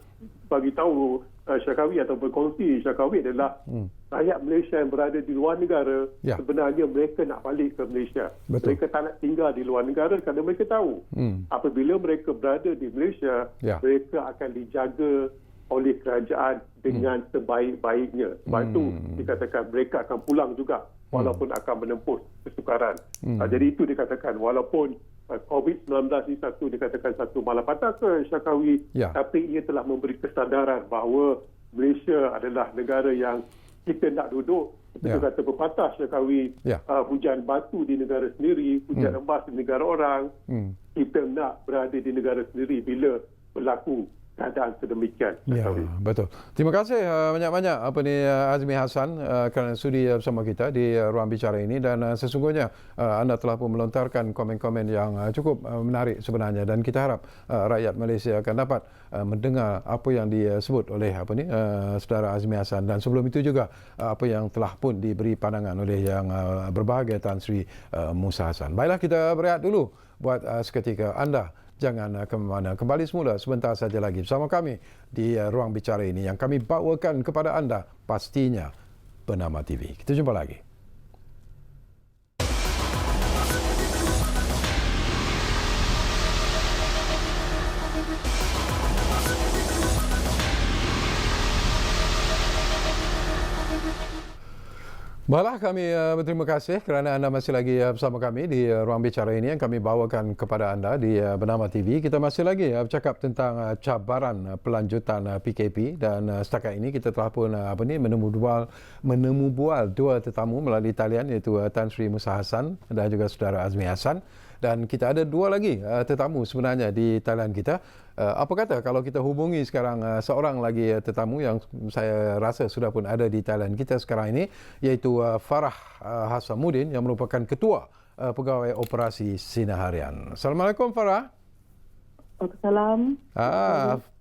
bagi tahu Syakawi atau berkongsi Syakawi adalah rakyat Malaysia yang berada di luar negara, sebenarnya mereka nak balik ke Malaysia. Betul. Mereka tak nak tinggal di luar negara kerana mereka tahu apabila mereka berada di Malaysia, mereka akan dijaga oleh kerajaan dengan sebaik-baiknya. Sebab itu dikatakan mereka akan pulang juga walaupun akan menempuh kesukaran. Jadi itu dikatakan walaupun COVID-19 ini dikatakan satu malapetaka Syakawi, tapi ia telah memberi kesadaran bahawa Malaysia adalah negara yang kita nak duduk seperti kata pepatah Syakawi, hujan batu di negara sendiri, hujan embas di negara orang. Kita nak berada di negara sendiri bila berlaku keadaan sedemikian. Betul. Terima kasih banyak-banyak Azmi Hassan kerana sudi bersama kita di ruang bicara ini, dan sesungguhnya anda telah pun melontarkan komen-komen yang cukup menarik sebenarnya, dan kita harap rakyat Malaysia akan dapat mendengar apa yang disebut oleh saudara Azmi Hassan, dan sebelum itu juga apa yang telah pun diberi pandangan oleh yang berbahagia Tan Sri Musa Hassan. Baiklah, kita berehat dulu buat seketika. Anda jangan ke mana. Kembali semula sebentar saja lagi bersama kami di ruang bicara ini yang kami bawakan kepada anda pastinya bernama TV. Kita jumpa lagi. Baiklah, kami berterima kasih kerana anda masih lagi bersama kami di ruang bicara ini yang kami bawakan kepada anda di Bernama TV. Kita masih lagi bercakap tentang cabaran pelanjutan PKP, dan setakat ini kita telah pun menemu bual dua tetamu melalui talian, iaitu Tan Sri Musa Hassan dan juga saudara Azmi Hassan. Dan kita ada dua lagi tetamu sebenarnya di talian kita. Apa kata kalau kita hubungi sekarang seorang lagi tetamu yang saya rasa sudah pun ada di talian kita sekarang ini, iaitu Farah Hasamuddin yang merupakan Ketua Pegawai Operasi Sinar Harian. Assalamualaikum Farah. Waalaikumsalam.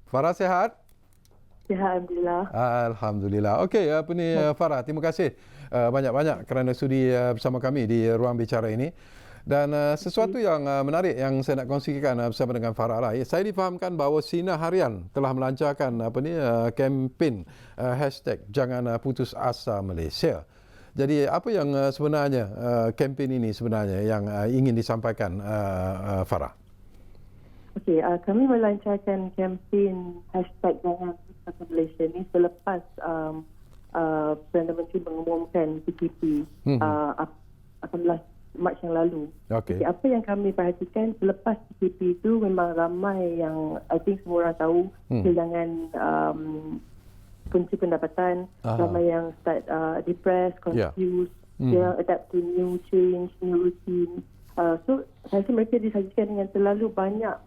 Farah sihat? Sihat, Alhamdulillah. Alhamdulillah. Okey, Farah, terima kasih banyak-banyak kerana sudi bersama kami di ruang bicara ini. Dan sesuatu yang menarik yang saya nak kongsikan bersama dengan Farah lah. Saya difahamkan bahawa Sinar Harian telah melancarkan kempen hashtag Jangan Putus Asa Malaysia. Jadi apa yang sebenarnya kempen ini sebenarnya yang ingin disampaikan Farah? Okey, kami melancarkan kempen hashtag Jangan Putus Asa Malaysia ini selepas Perdana Menteri mengumumkan PKP 18 Mac yang lalu. Jadi, apa yang kami perhatikan selepas PKP itu memang ramai yang I think semua orang tahu kehilangan punca pendapatan, ramai yang start depressed, confused, yang adapt to new change, new routine. So saya rasa mereka disajikan dengan terlalu banyak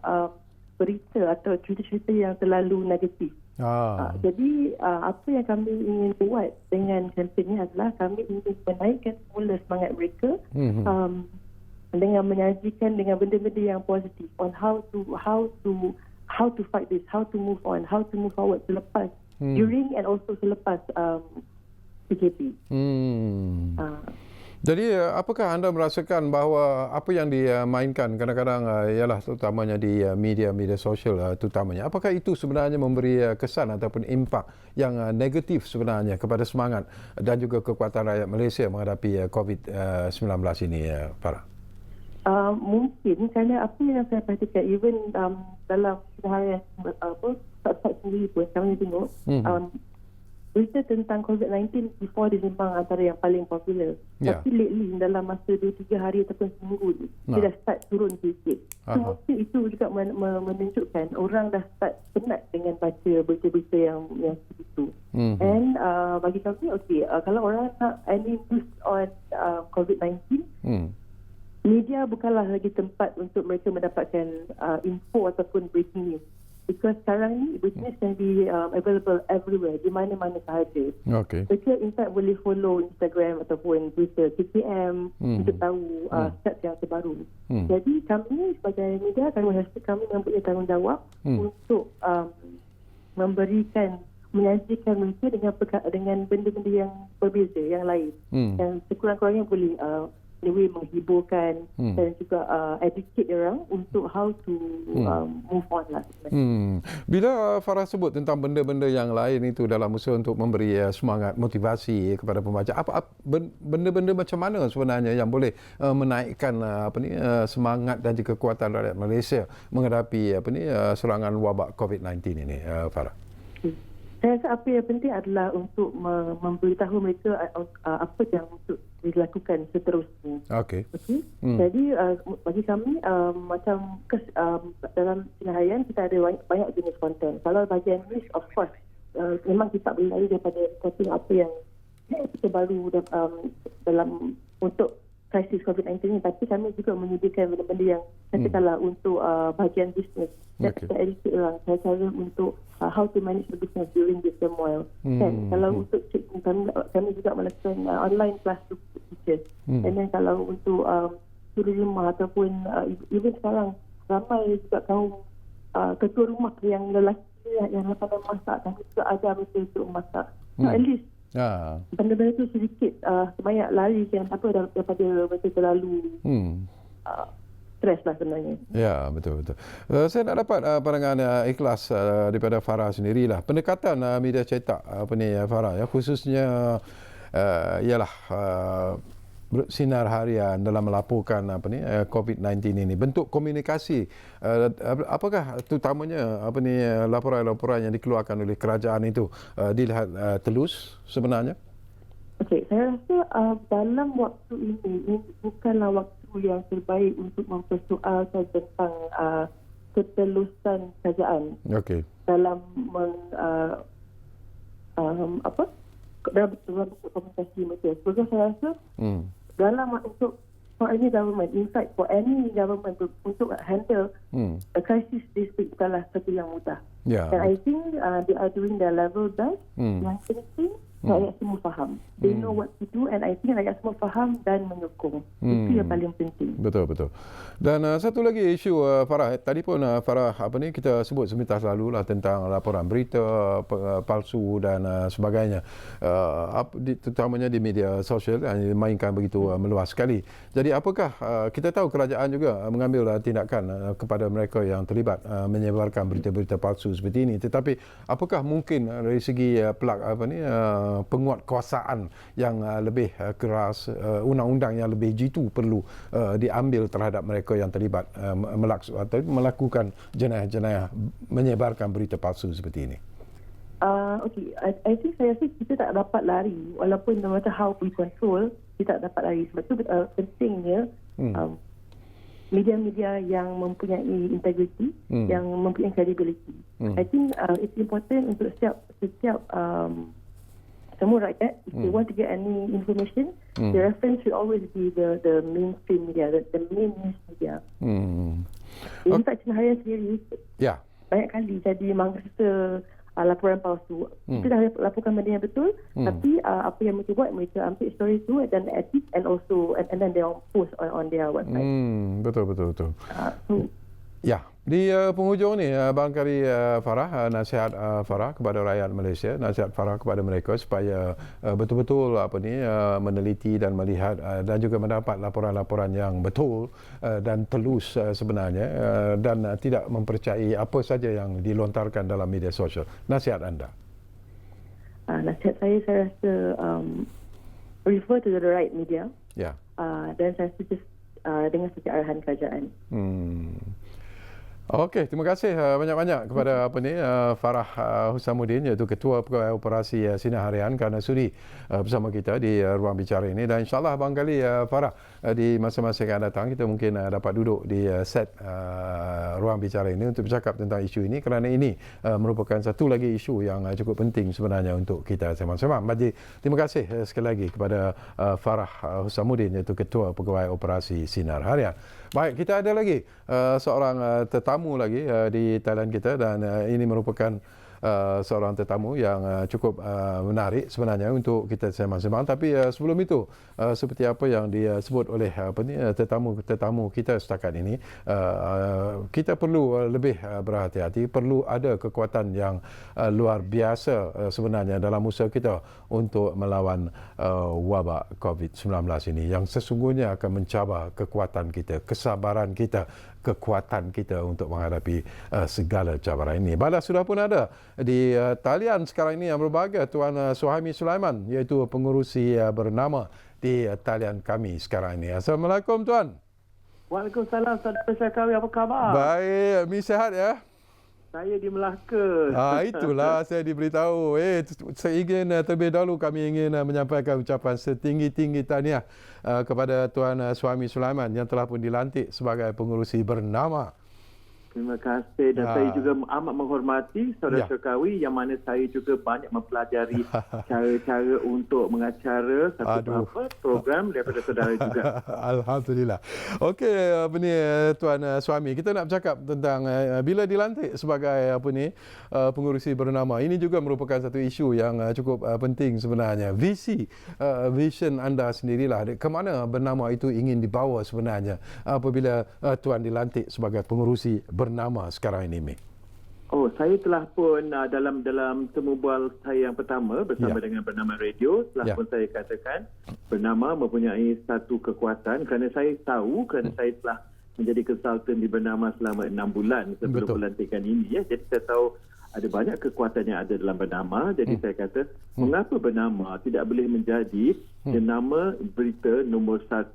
berita atau cerita-cerita yang terlalu negatif. Jadi apa yang kami ingin buat dengan kempen ini adalah kami ingin menaikkan semula semangat mereka dengan menyajikan dengan benda-benda yang positif on how to fight this, how to move on, how to move forward selepas, during and also selepas PKP. Jadi apakah anda merasakan bahawa apa yang dimainkan kadang-kadang ialah terutamanya di media-media sosial terutamanya, apakah itu sebenarnya memberi kesan ataupun impak yang negatif sebenarnya kepada semangat dan juga kekuatan rakyat Malaysia menghadapi COVID-19 ini, Farah? Mungkin kerana apa yang saya perhatikan even dalam seharian start sendiri pun kami tengok berita tentang COVID-19 before dia memang antara yang paling popular. Tapi lately dalam masa 2-3 hari ataupun seminggu ni, dia dah start turun sikit. So mungkin itu juga menunjukkan orang dah start penat dengan baca berita-berita yang segitu. And bagi kami, kalau orang nak any news on COVID-19, media bukanlah lagi tempat untuk mereka mendapatkan info ataupun breaking news. Because sekarang ni business can be available everywhere, di mana-mana sahaja. Mereka in fact boleh follow Instagram ataupun Twitter KKM untuk tahu stats yang terbaru. Jadi kami sebagai media, kami mempunyai tanggungjawab untuk menyajikan mereka dengan benda-benda yang berbeza, yang lain. Yang sekurang-kurangnya boleh menghiburkan dan juga educate orang untuk how to move on lah. Bila Farah sebut tentang benda-benda yang lain itu dalam usaha untuk memberi semangat, motivasi kepada pembaca, apa benda-benda macam mana sebenarnya yang boleh menaikkan semangat dan juga kekuatan rakyat Malaysia menghadapi serangan wabak COVID-19 ini, Farah? Saya rasa apa yang penting adalah untuk memberitahu mereka apa yang untuk dilakukan seterusnya. Jadi bagi kami dalam Sinaharian kita ada banyak jenis konten. Kalau bahagian news, of course memang kita boleh lari daripada konten apa yang terbaru dalam untuk krisis COVID-19 ini, tapi kami juga menyediakan benda-benda yang katakanlah untuk bahagian bisnes. Kita educate orang cara untuk how to manage the business during this turmoil. Dan kalau untuk kami juga melakukan online class to teachers. And then kalau untuk suri rumah ataupun even sekarang ramai juga kaum ketua rumah yang lelaki yang pandai masak, kami juga ajar mereka untuk memasak. So at least benda-benda tu sedikit banyak lari kan daripada mereka terlalu stres lah sebenarnya. Ya, betul. Saya nak dapat pandangan ikhlas daripada Farah sendirilah. Pendekatan media cetak Farah khususnya ialah bersinar harian dalam melaporkan COVID-19 ini. Bentuk komunikasi apakah terutamanya laporan-laporan yang dikeluarkan oleh kerajaan itu dilihat telus sebenarnya? Saya rasa dalam waktu ini bukanlah waktu yang terbaik untuk mempersoalkan tentang ketelusan kerajaan dalam dalam komunikasi mereka. Sebab saya rasa dalam untuk for any government, in fact for any government untuk handle a crisis this big bukanlah satu yang mudah. And I think they are doing their level best. Yang penting rakyat semua faham. They know what to do, and I think rakyat semua faham dan menyokong. Itu yang paling penting. Betul. Dan satu lagi isu Farah, tadi pun Farah kita sebut sebentar lalu lah tentang laporan berita palsu dan sebagainya. Terutamanya di media sosial yang dimainkan begitu meluas sekali. Jadi apakah kita tahu kerajaan juga mengambil tindakan kepada mereka yang terlibat menyebarkan berita-berita palsu seperti ini, tetapi apakah mungkin dari segi penguat kuasaan yang lebih keras, undang-undang yang lebih jitu perlu diambil terhadap mereka yang terlibat melakukan jenayah-jenayah menyebarkan berita palsu seperti ini? I think saya rasa kita tak dapat lari walaupun no matter how we control, kita tak dapat lari. Sebab itu pentingnya media-media yang mempunyai integriti, yang mempunyai credibility. I think it's important untuk setiap semua rakyat, if they want to get any information, the reference should always be the mainstream media, the main news media. In fact, Sinaharian sendiri banyak kali jadi mangsa laporan palsu. Kita dah laporkan benda yang betul, tapi apa yang mereka buat, mereka ambil story tu dan edit and also and then they post on their website. Betul. Di penghujung ni barangkali Farah, nasihat Farah kepada rakyat Malaysia, nasihat Farah kepada mereka supaya betul-betul meneliti dan melihat dan juga mendapat laporan-laporan yang betul dan telus sebenarnya dan tidak mempercayai apa saja yang dilontarkan dalam media sosial. Nasihat anda? Nasihat saya rasa refer to the right media. Dan saya setuju dengan setiap arahan kerajaan. Okey, terima kasih banyak-banyak kepada Farah Husamuddin, iaitu Ketua Pegawai Operasi Sinar Harian, kerana sudi bersama kita di ruang bicara ini. Dan insyaAllah barangkali Farah, di masa-masa yang akan datang kita mungkin dapat duduk di set ruang bicara ini untuk bercakap tentang isu ini, kerana ini merupakan satu lagi isu yang cukup penting sebenarnya untuk kita sama-sama. Jadi terima kasih sekali lagi kepada Farah Husamuddin, iaitu Ketua Pegawai Operasi Sinar Harian. Baik, kita ada lagi seorang tetamu lagi di talian kita, dan ini merupakan seorang tetamu yang cukup menarik sebenarnya untuk kita sembang-sembang. Tapi sebelum itu, seperti apa yang disebut oleh tetamu kita setakat ini, kita perlu lebih berhati-hati, perlu ada kekuatan yang luar biasa sebenarnya dalam usaha kita untuk melawan wabak COVID-19 ini, yang sesungguhnya akan mencabar kekuatan kita, kesabaran kita, kekuatan kita untuk menghadapi segala cabaran ini. Balas sudah pun ada di talian sekarang ini yang berbahagia, Tuan Suhaimi Sulaiman, iaitu pengurusi bernama di talian kami sekarang ini. Assalamualaikum Tuan. Waalaikumsalam, saudara Syakawi, apa khabar? Baik, Mi sihat ya? Saya di Melaka. Itulah saya diberitahu. Saya ingin terlebih dahulu kami ingin menyampaikan ucapan setinggi-tinggi tahniah kepada Tuan Suhaimi Sulaiman yang telah pun dilantik sebagai pengurusi bernama. Terima kasih, dan saya juga amat menghormati saudara Syakawi, yang mana saya juga banyak mempelajari cara-cara untuk mengacara satu program daripada saudara juga. Alhamdulillah. Okey, Tuan Suhaimi, kita nak bercakap tentang bila dilantik sebagai pengurusi bernama. Ini juga merupakan satu isu yang cukup penting sebenarnya. Vision anda sendirilah, ke mana bernama itu ingin dibawa sebenarnya apabila Tuan dilantik sebagai pengurusi bernama sekarang ini, Mi? Oh, saya telah pun dalam temubual saya yang pertama bersama dengan Bernama Radio, telah pun saya katakan Bernama mempunyai satu kekuatan, kerana saya tahu, kerana saya telah menjadi konsultan di Bernama selama 6 bulan sebelum pelantikan ini. Jadi saya tahu ada banyak kekuatan yang ada dalam Bernama. Jadi saya kata, mengapa Bernama tidak boleh menjadi jenama berita nombor 1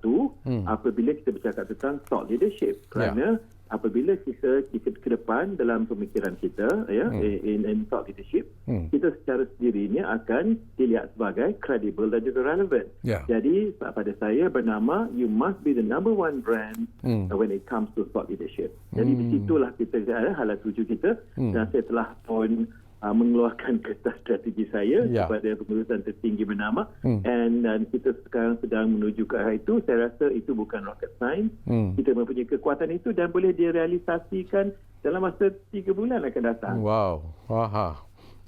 apabila kita bercakap tentang thought leadership. Kerana apabila kita ke depan dalam pemikiran kita in thought leadership, kita secara sendirinya akan dilihat sebagai credible dan juga relevant. Jadi pada saya Bernama, you must be the number one brand when it comes to thought leadership. Jadi di situlah kita halat tuju kita, dan saya telah pun mengeluarkan kertas strategi saya kepada pengurusan tertinggi Bernama, dan kita sekarang sedang menuju ke arah itu. Saya rasa itu bukan rocket science. Kita mempunyai kekuatan itu dan boleh direalisasikan dalam masa 3 bulan akan datang. Wow.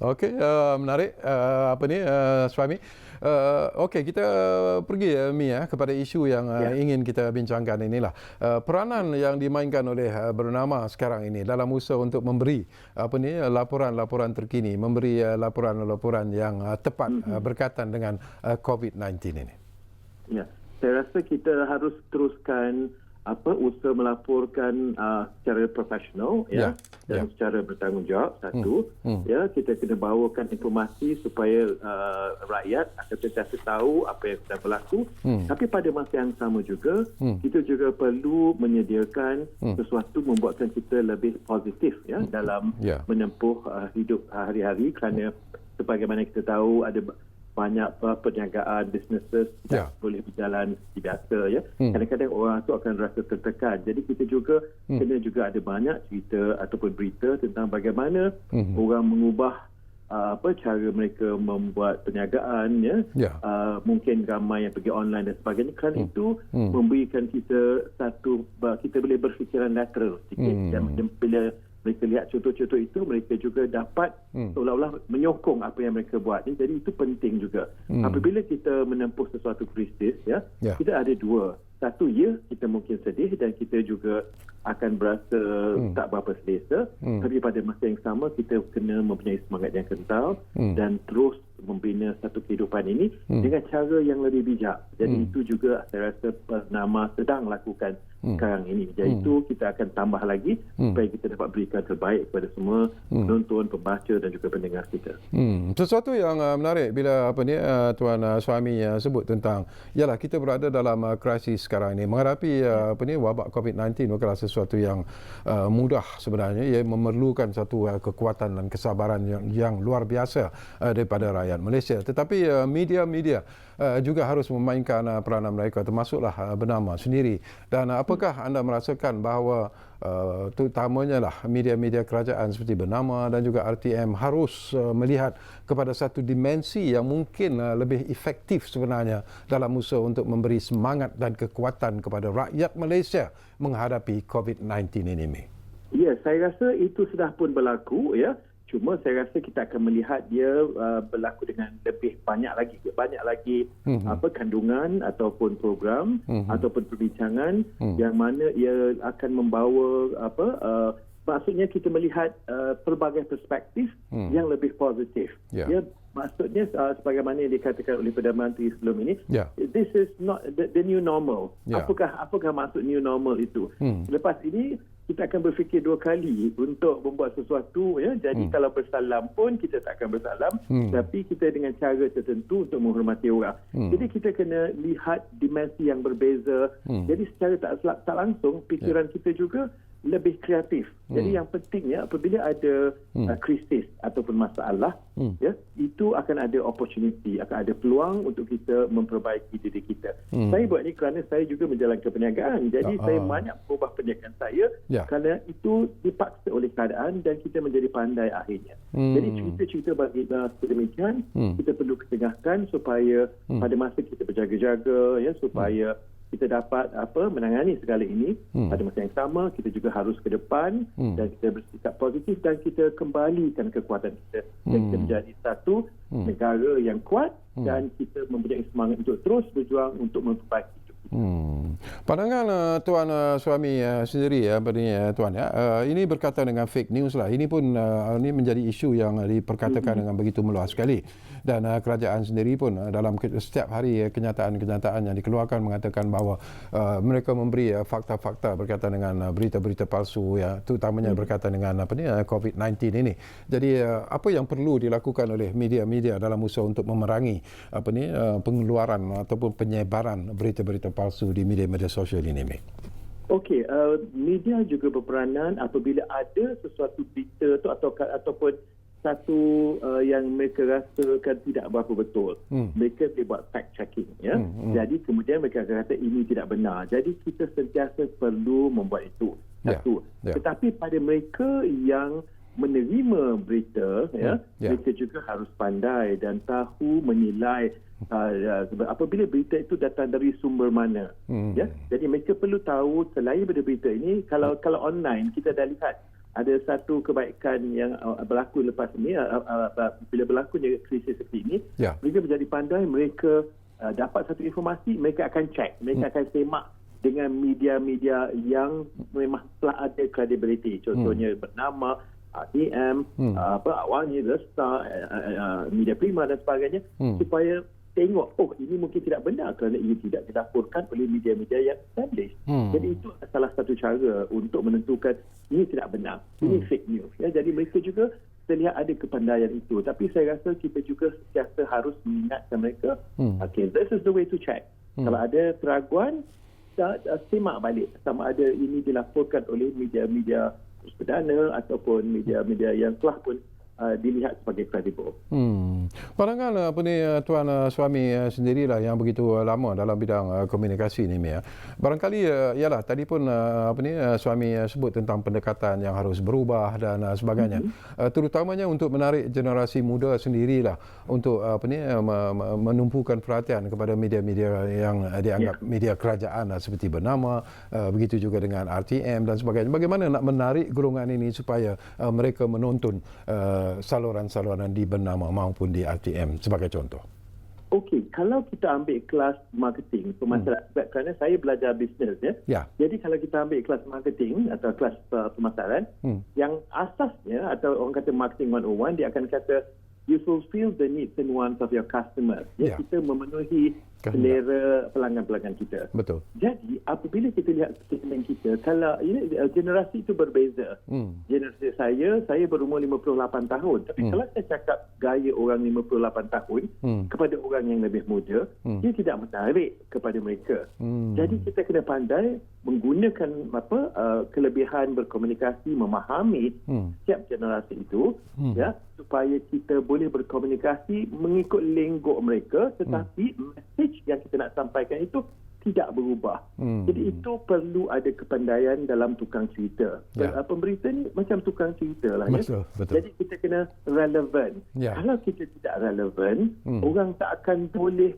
Okey, menarik Suhaimi. Okey, kita pergi Mi kepada isu yang ingin kita bincangkan inilah. Peranan yang dimainkan oleh Bernama sekarang ini dalam usaha untuk memberi laporan-laporan terkini, memberi laporan-laporan yang tepat berkaitan dengan COVID-19 ini. Ya, saya rasa kita harus teruskan usaha melaporkan secara profesional dan secara bertanggungjawab. Satu, kita kena bawakan informasi supaya rakyat akan sentiasa tahu apa yang sedang berlaku. Tapi pada masa yang sama juga, kita juga perlu menyediakan sesuatu membuatkan kita lebih positif dalam menempuh hidup hari-hari, kerana sebagaimana kita tahu ada banyak perniagaan, businesses tidak boleh berjalan seperti biasa. Kadang-kadang orang tu akan rasa tertekan. Jadi kita juga kena juga ada banyak cerita ataupun berita tentang bagaimana orang mengubah cara mereka membuat perniagaan, mungkin ramai yang pergi online dan sebagainya. Kerana itu memberikan kita kita boleh berfikiran lateral sikit. Dan bila mereka lihat contoh-contoh itu, mereka juga dapat seolah-olah menyokong apa yang mereka buat. Jadi itu penting juga. Apabila kita menempuh sesuatu krisis, kita ada dua. Satu, kita mungkin sedih dan kita juga akan berasa tak berapa selesa. Tapi pada masa yang sama, kita kena mempunyai semangat yang kental dan terus membina satu kehidupan ini dengan cara yang lebih bijak. Jadi itu juga saya rasa Bernama sedang lakukan sekarang ini. Jadi itu kita akan tambah lagi supaya kita dapat berikan terbaik kepada semua penonton, pembaca dan juga pendengar kita. Sesuatu yang menarik bila Tuan Suami sebut tentang yalah kita berada dalam krisis sekarang ini menghadapi wabak COVID-19 bukanlah sesuatu yang mudah sebenarnya. Ia memerlukan satu kekuatan dan kesabaran yang luar biasa daripada rakyat Malaysia. Tetapi media-media juga harus memainkan peranan mereka, termasuklah Bernama sendiri. Dan apakah anda merasakan bahawa terutamanya lah media-media kerajaan seperti Bernama dan juga RTM harus melihat kepada satu dimensi yang mungkin lebih efektif sebenarnya dalam usaha untuk memberi semangat dan kekuatan kepada rakyat Malaysia menghadapi COVID-19 ini? Ya, saya rasa itu sudah pun berlaku, ya. Cuma saya rasa kita akan melihat dia berlaku dengan lebih banyak lagi kandungan ataupun program ataupun perbincangan yang mana ia akan membawa maksudnya kita melihat pelbagai perspektif yang lebih positif. Ya, maksudnya sebagaimana yang dikatakan oleh Perdana Menteri sebelum ini, this is not the new normal. Apakah maksud new normal itu? Lepas ini kita akan berfikir dua kali untuk membuat sesuatu, ya. Jadi kalau bersalam pun kita tak akan bersalam, tapi kita dengan cara tertentu untuk menghormati orang. Jadi kita kena lihat dimensi yang berbeza. Jadi secara tak langsung fikiran kita juga lebih kreatif. Jadi yang pentingnya apabila ada krisis ataupun masalah, ya, itu akan ada opportunity, akan ada peluang untuk kita memperbaiki diri kita. Saya buat ni kerana saya juga menjalankan perniagaan. Jadi saya banyak berubah perniagaan saya kerana itu dipaksa oleh keadaan dan kita menjadi pandai akhirnya. Jadi cerita-cerita bagi sedemikian kita perlu ketengahkan supaya pada masa kita berjaga-jaga, ya, supaya kita dapat menangani segala ini. Pada masa yang sama kita juga harus ke depan dan kita bersikap positif dan kita kembalikan kekuatan kita dan kita menjadi satu negara yang kuat dan kita mempunyai semangat untuk terus berjuang untuk memperbaiki hidup kita. Pandangan Tuan Suami sendiri Tuan, ini berkaitan dengan fake news lah. Ini pun ini menjadi isu yang diperkatakan dengan begitu meluas sekali. Dan kerajaan sendiri pun dalam setiap hari kenyataan-kenyataan yang dikeluarkan mengatakan bahawa mereka memberi fakta-fakta berkaitan dengan berita-berita palsu, ya, terutamanya berkaitan dengan COVID-19 ini. Jadi apa yang perlu dilakukan oleh media-media dalam usaha untuk memerangi pengeluaran ataupun penyebaran berita-berita palsu di media-media sosial ini? Okey, media juga berperanan apabila ada sesuatu berita ataupun satu yang mereka rasakan tidak berapa betul. Mereka boleh buat fact checking, ya. Jadi kemudian mereka akan kata ini tidak benar. Jadi kita sentiasa perlu membuat itu. Satu. Tetapi pada mereka yang menerima berita, mereka juga harus pandai dan tahu menilai apabila berita itu datang dari sumber mana. Ya. Jadi mereka perlu tahu selain daripada berita ini, kalau online kita dah lihat ada satu kebaikan yang berlaku lepas ini, bila berlakunya krisis seperti ini, mereka menjadi pandai, mereka dapat satu informasi, mereka akan cek, mereka akan semak dengan media-media yang memang telah ada credibility. Contohnya Bernama, RTM, awalnya The Star, Media Prima dan sebagainya, supaya tengok, ini mungkin tidak benar kerana ini tidak dilaporkan oleh media-media yang established. Jadi itu salah satu cara untuk menentukan ini tidak benar, ini fake news. Ya. Jadi mereka juga terlihat ada kepandaian itu. Tapi saya rasa kita juga sentiasa harus mengingatkan mereka, okay, this is the way to check. Kalau ada keraguan, semak balik sama ada ini dilaporkan oleh media-media perdana ataupun media-media yang telah pun dilihat sebagai kredibel. Pandangan Tuan Suami sendirilah yang begitu lama dalam bidang komunikasi ini, ya. Barangkali ialah tadi pun Suami sebut tentang pendekatan yang harus berubah dan sebagainya. Terutamanya untuk menarik generasi muda sendirilah untuk menumpukan perhatian kepada media-media yang dianggap media kerajaan seperti Bernama, begitu juga dengan RTM dan sebagainya. Bagaimana nak menarik golongan ini supaya mereka menonton saluran-saluran di Bernama maupun di RTM sebagai contoh? Okey, kalau kita ambil kelas marketing pemasaran, kerana saya belajar bisnes, ya. Jadi kalau kita ambil kelas marketing atau kelas pemasaran, yang asasnya atau orang kata marketing 101, dia akan kata you fulfill the needs and wants of your customers. Ya, kita memenuhi selera pelanggan-pelanggan kita. Betul. Jadi apabila kita lihat segmen kita, kalau generasi itu berbeza. Generasi saya berumur 58 tahun. Tapi kalau saya cakap gaya orang 58 tahun kepada orang yang lebih muda, dia tidak menarik kepada mereka. Jadi kita kena pandai menggunakan kelebihan berkomunikasi, memahami setiap generasi itu, ya, supaya kita boleh berkomunikasi mengikut lenggok mereka, tetapi message yang kita nak sampaikan itu tidak berubah. Jadi itu perlu ada kepandaian dalam tukang cerita. Pemberita ni macam tukang cerita lah. Betul, ya. betul. Jadi kita kena relevan. Kalau kita tidak relevan, orang tak akan boleh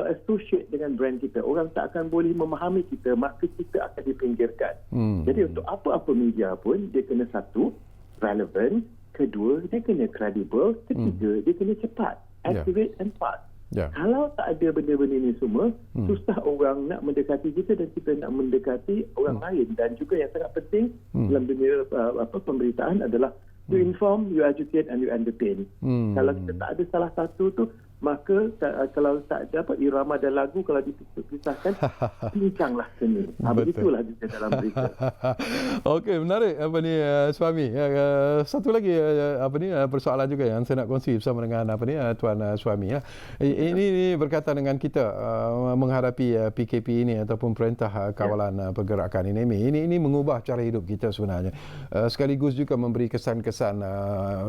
associate dengan brand kita. Orang tak akan boleh memahami kita, maka kita akan dipinggirkan. Jadi untuk apa-apa media pun, dia kena satu, relevan. Kedua, dia kena credible. Ketiga, dia kena cepat. Accurate and fast. Kalau tak ada benda-benda ini semua, susah orang nak mendekati kita dan kita nak mendekati orang lain. Dan juga yang sangat penting dalam dunia pemberitaan adalah you inform, you educate and you entertain. Kalau kita tak ada salah satu tu, maka kalau tak ada irama dan lagu, kalau dipisahkan, pincanglah seni. Begitulah juga dalam berita. Okey, menarik Suami. Satu lagi persoalan juga yang saya nak kongsi bersama dengan Tuan Suami. Ini berkaitan dengan kita menghadapi PKP ini ataupun Perintah Kawalan Pergerakan ini. Ini mengubah cara hidup kita sebenarnya. Sekaligus juga memberi kesan-kesan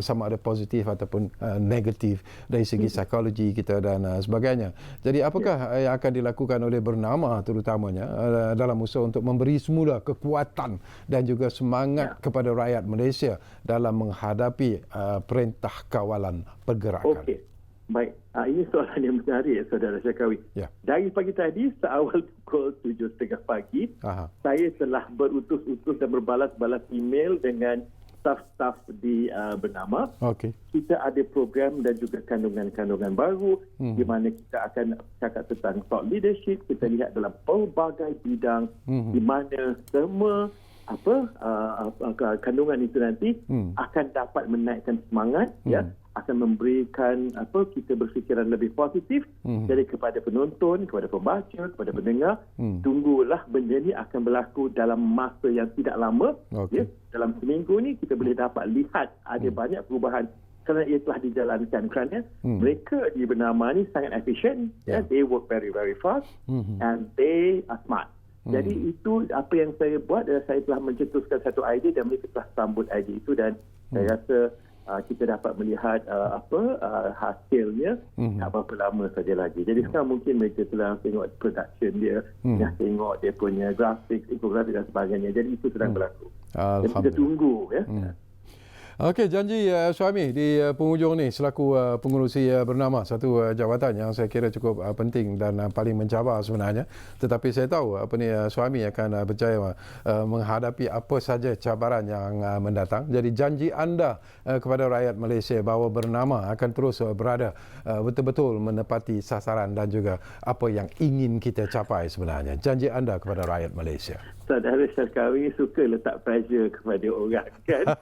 sama ada positif ataupun negatif dari segi psikologi kita dan sebagainya. Jadi apakah yang akan dilakukan oleh Bernama terutamanya dalam usaha untuk memberi semula kekuatan dan juga semangat kepada rakyat Malaysia dalam menghadapi Perintah Kawalan Pergerakan? Okey. Baik. Ini soalan yang menarik, Saudara Syakawi. Dari pagi tadi, seawal pukul 7.30 pagi, saya telah berutus-utus dan berbalas-balas email dengan staf-staf di Bernama. Kita ada program dan juga kandungan-kandungan baru di mana kita akan cakap tentang thought leadership. Kita lihat dalam pelbagai bidang di mana semua kandungan itu nanti akan dapat menaikkan semangat, akan memberikan kita berfikiran lebih positif. Jadi kepada penonton, kepada pembaca, kepada pendengar, tunggulah benda ni akan berlaku dalam masa yang tidak lama. Dalam seminggu ni kita boleh dapat lihat ada banyak perubahan kerana ia telah dijalankan. Kerana mereka di Bernama ni sangat efisien. They work very, very fast and they are smart. Jadi itu apa yang saya buat, saya telah mencetuskan satu idea dan mereka telah sambut idea itu, dan saya rasa kita dapat melihat hasilnya tak berapa lama saja lagi. Jadi sekarang mungkin mereka telah tengok production dia, tengok dia punya grafik, infografik dan sebagainya. Jadi itu sedang berlaku. Jadi kita tunggu Okey, janji Suami di penghujung ni selaku pengurusi Bernama, satu jawatan yang saya kira cukup penting dan paling mencabar sebenarnya. Tetapi saya tahu Suami akan berjaya menghadapi apa saja cabaran yang mendatang. Jadi janji anda kepada rakyat Malaysia bahawa Bernama akan terus berada betul-betul menepati sasaran dan juga apa yang ingin kita capai sebenarnya. Janji anda kepada rakyat Malaysia. Saudara Syakawi suka letak pressure kepada orang, kan?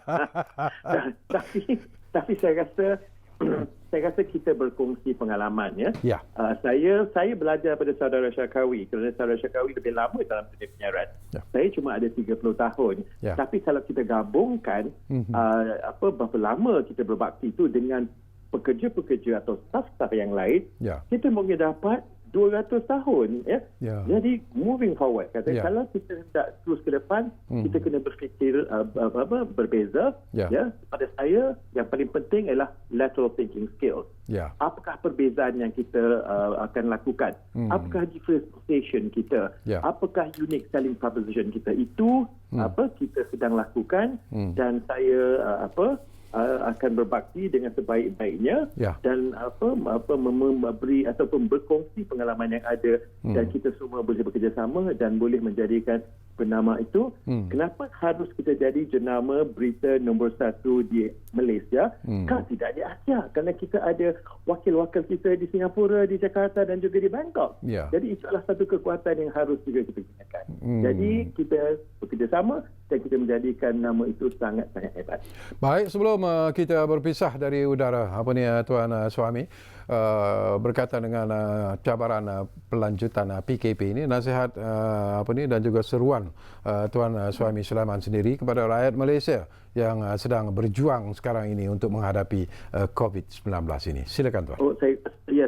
Tapi saya rasa kita berkongsi pengalaman, ya. Saya belajar pada Saudara Syakawi kerana Saudara Syakawi lebih lama dalam dunia penyiaran. Saya cuma ada 30 tahun. Tapi kalau kita gabungkan berapa lama kita berbakti itu dengan pekerja-pekerja atau staf-staf yang lain, kita mungkin dapat 200 tahun, Jadi moving forward, kalau kita nak terus ke depan, kita kena berfikir berbeza. Pada saya yang paling penting adalah lateral thinking skills. Apakah perbezaan yang kita akan lakukan? Apakah differentiation kita? Apakah unique selling proposition kita? Itu kita sedang lakukan, dan saya akan berbakti dengan sebaik-baiknya dan memberi ataupun berkongsi pengalaman yang ada, dan kita semua boleh bekerjasama dan boleh menjadikan Bernama itu. Kenapa harus kita jadi jenama berita nombor 1 di Malaysia? Kalau tidak di Asia, kerana kita ada wakil-wakil kita di Singapura, di Jakarta dan juga di Bangkok. Jadi itu adalah satu kekuatan yang harus juga kita gunakan. Jadi kita bekerjasama dan kita menjadikan nama itu sangat-sangat hebat. Baik, sebelum kita berpisah dari udara Tuan Suami, berkaitan dengan cabaran pelanjutan PKP ini, nasihat dan juga seruan Tuan Suhaimi Sulaiman sendiri kepada rakyat Malaysia yang sedang berjuang sekarang ini untuk menghadapi COVID-19 ini. Silakan Tuan.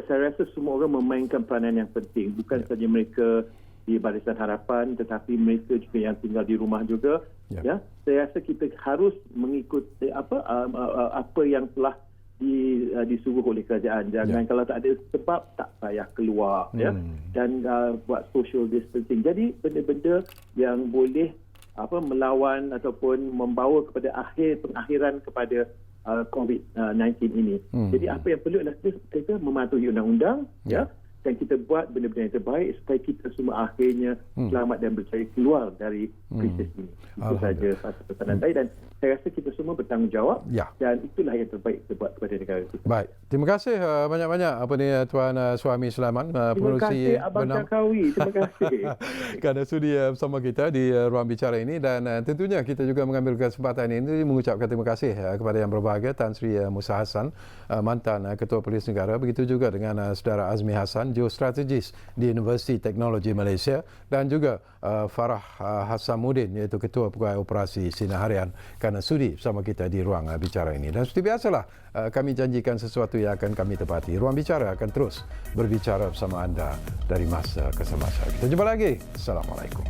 Saya rasa semua orang memainkan peranan yang penting, bukan saja mereka di Barisan Harapan, tetapi mereka juga yang tinggal di rumah juga. Ya, saya rasa kita harus mengikuti apa yang telah disuruh oleh kerajaan. Jangan kalau tak ada sebab tak payah keluar, dan buat social distancing. Jadi benda-benda yang boleh melawan ataupun membawa kepada pengakhiran kepada COVID-19 ini. Jadi apa yang perlu adalah kita mematuhi undang-undang, dan kita buat benda-benda yang terbaik supaya kita semua akhirnya selamat dan berjaya keluar dari krisis ini. Itu saja satu pesanan saya, dan saya rasa kita semua bertanggungjawab, dan itulah yang terbaik kita buat kepada negara kita. Baik, terima kasih banyak-banyak Tuan Suhaimi Sulaiman, pengurusi Abang Syakawi. Terima kasih kerana sudi bersama kita di ruang bicara ini, dan tentunya kita juga mengambil kesempatan ini mengucapkan terima kasih kepada yang berbahagia Tan Sri Musa Hassan, mantan Ketua Polis Negara, begitu juga dengan Saudara Azmi Hassan, geostrategis di Universiti Teknologi Malaysia, dan juga Farah Hassamuddin, iaitu Ketua Pegawai Operasi Sinar Harian, kerana sudi bersama kita di ruang bicara ini. Dan seperti biasalah, kami janjikan sesuatu yang akan kami tepati. Ruang bicara akan terus berbicara bersama anda dari masa ke semasa. Kita jumpa lagi. Assalamualaikum.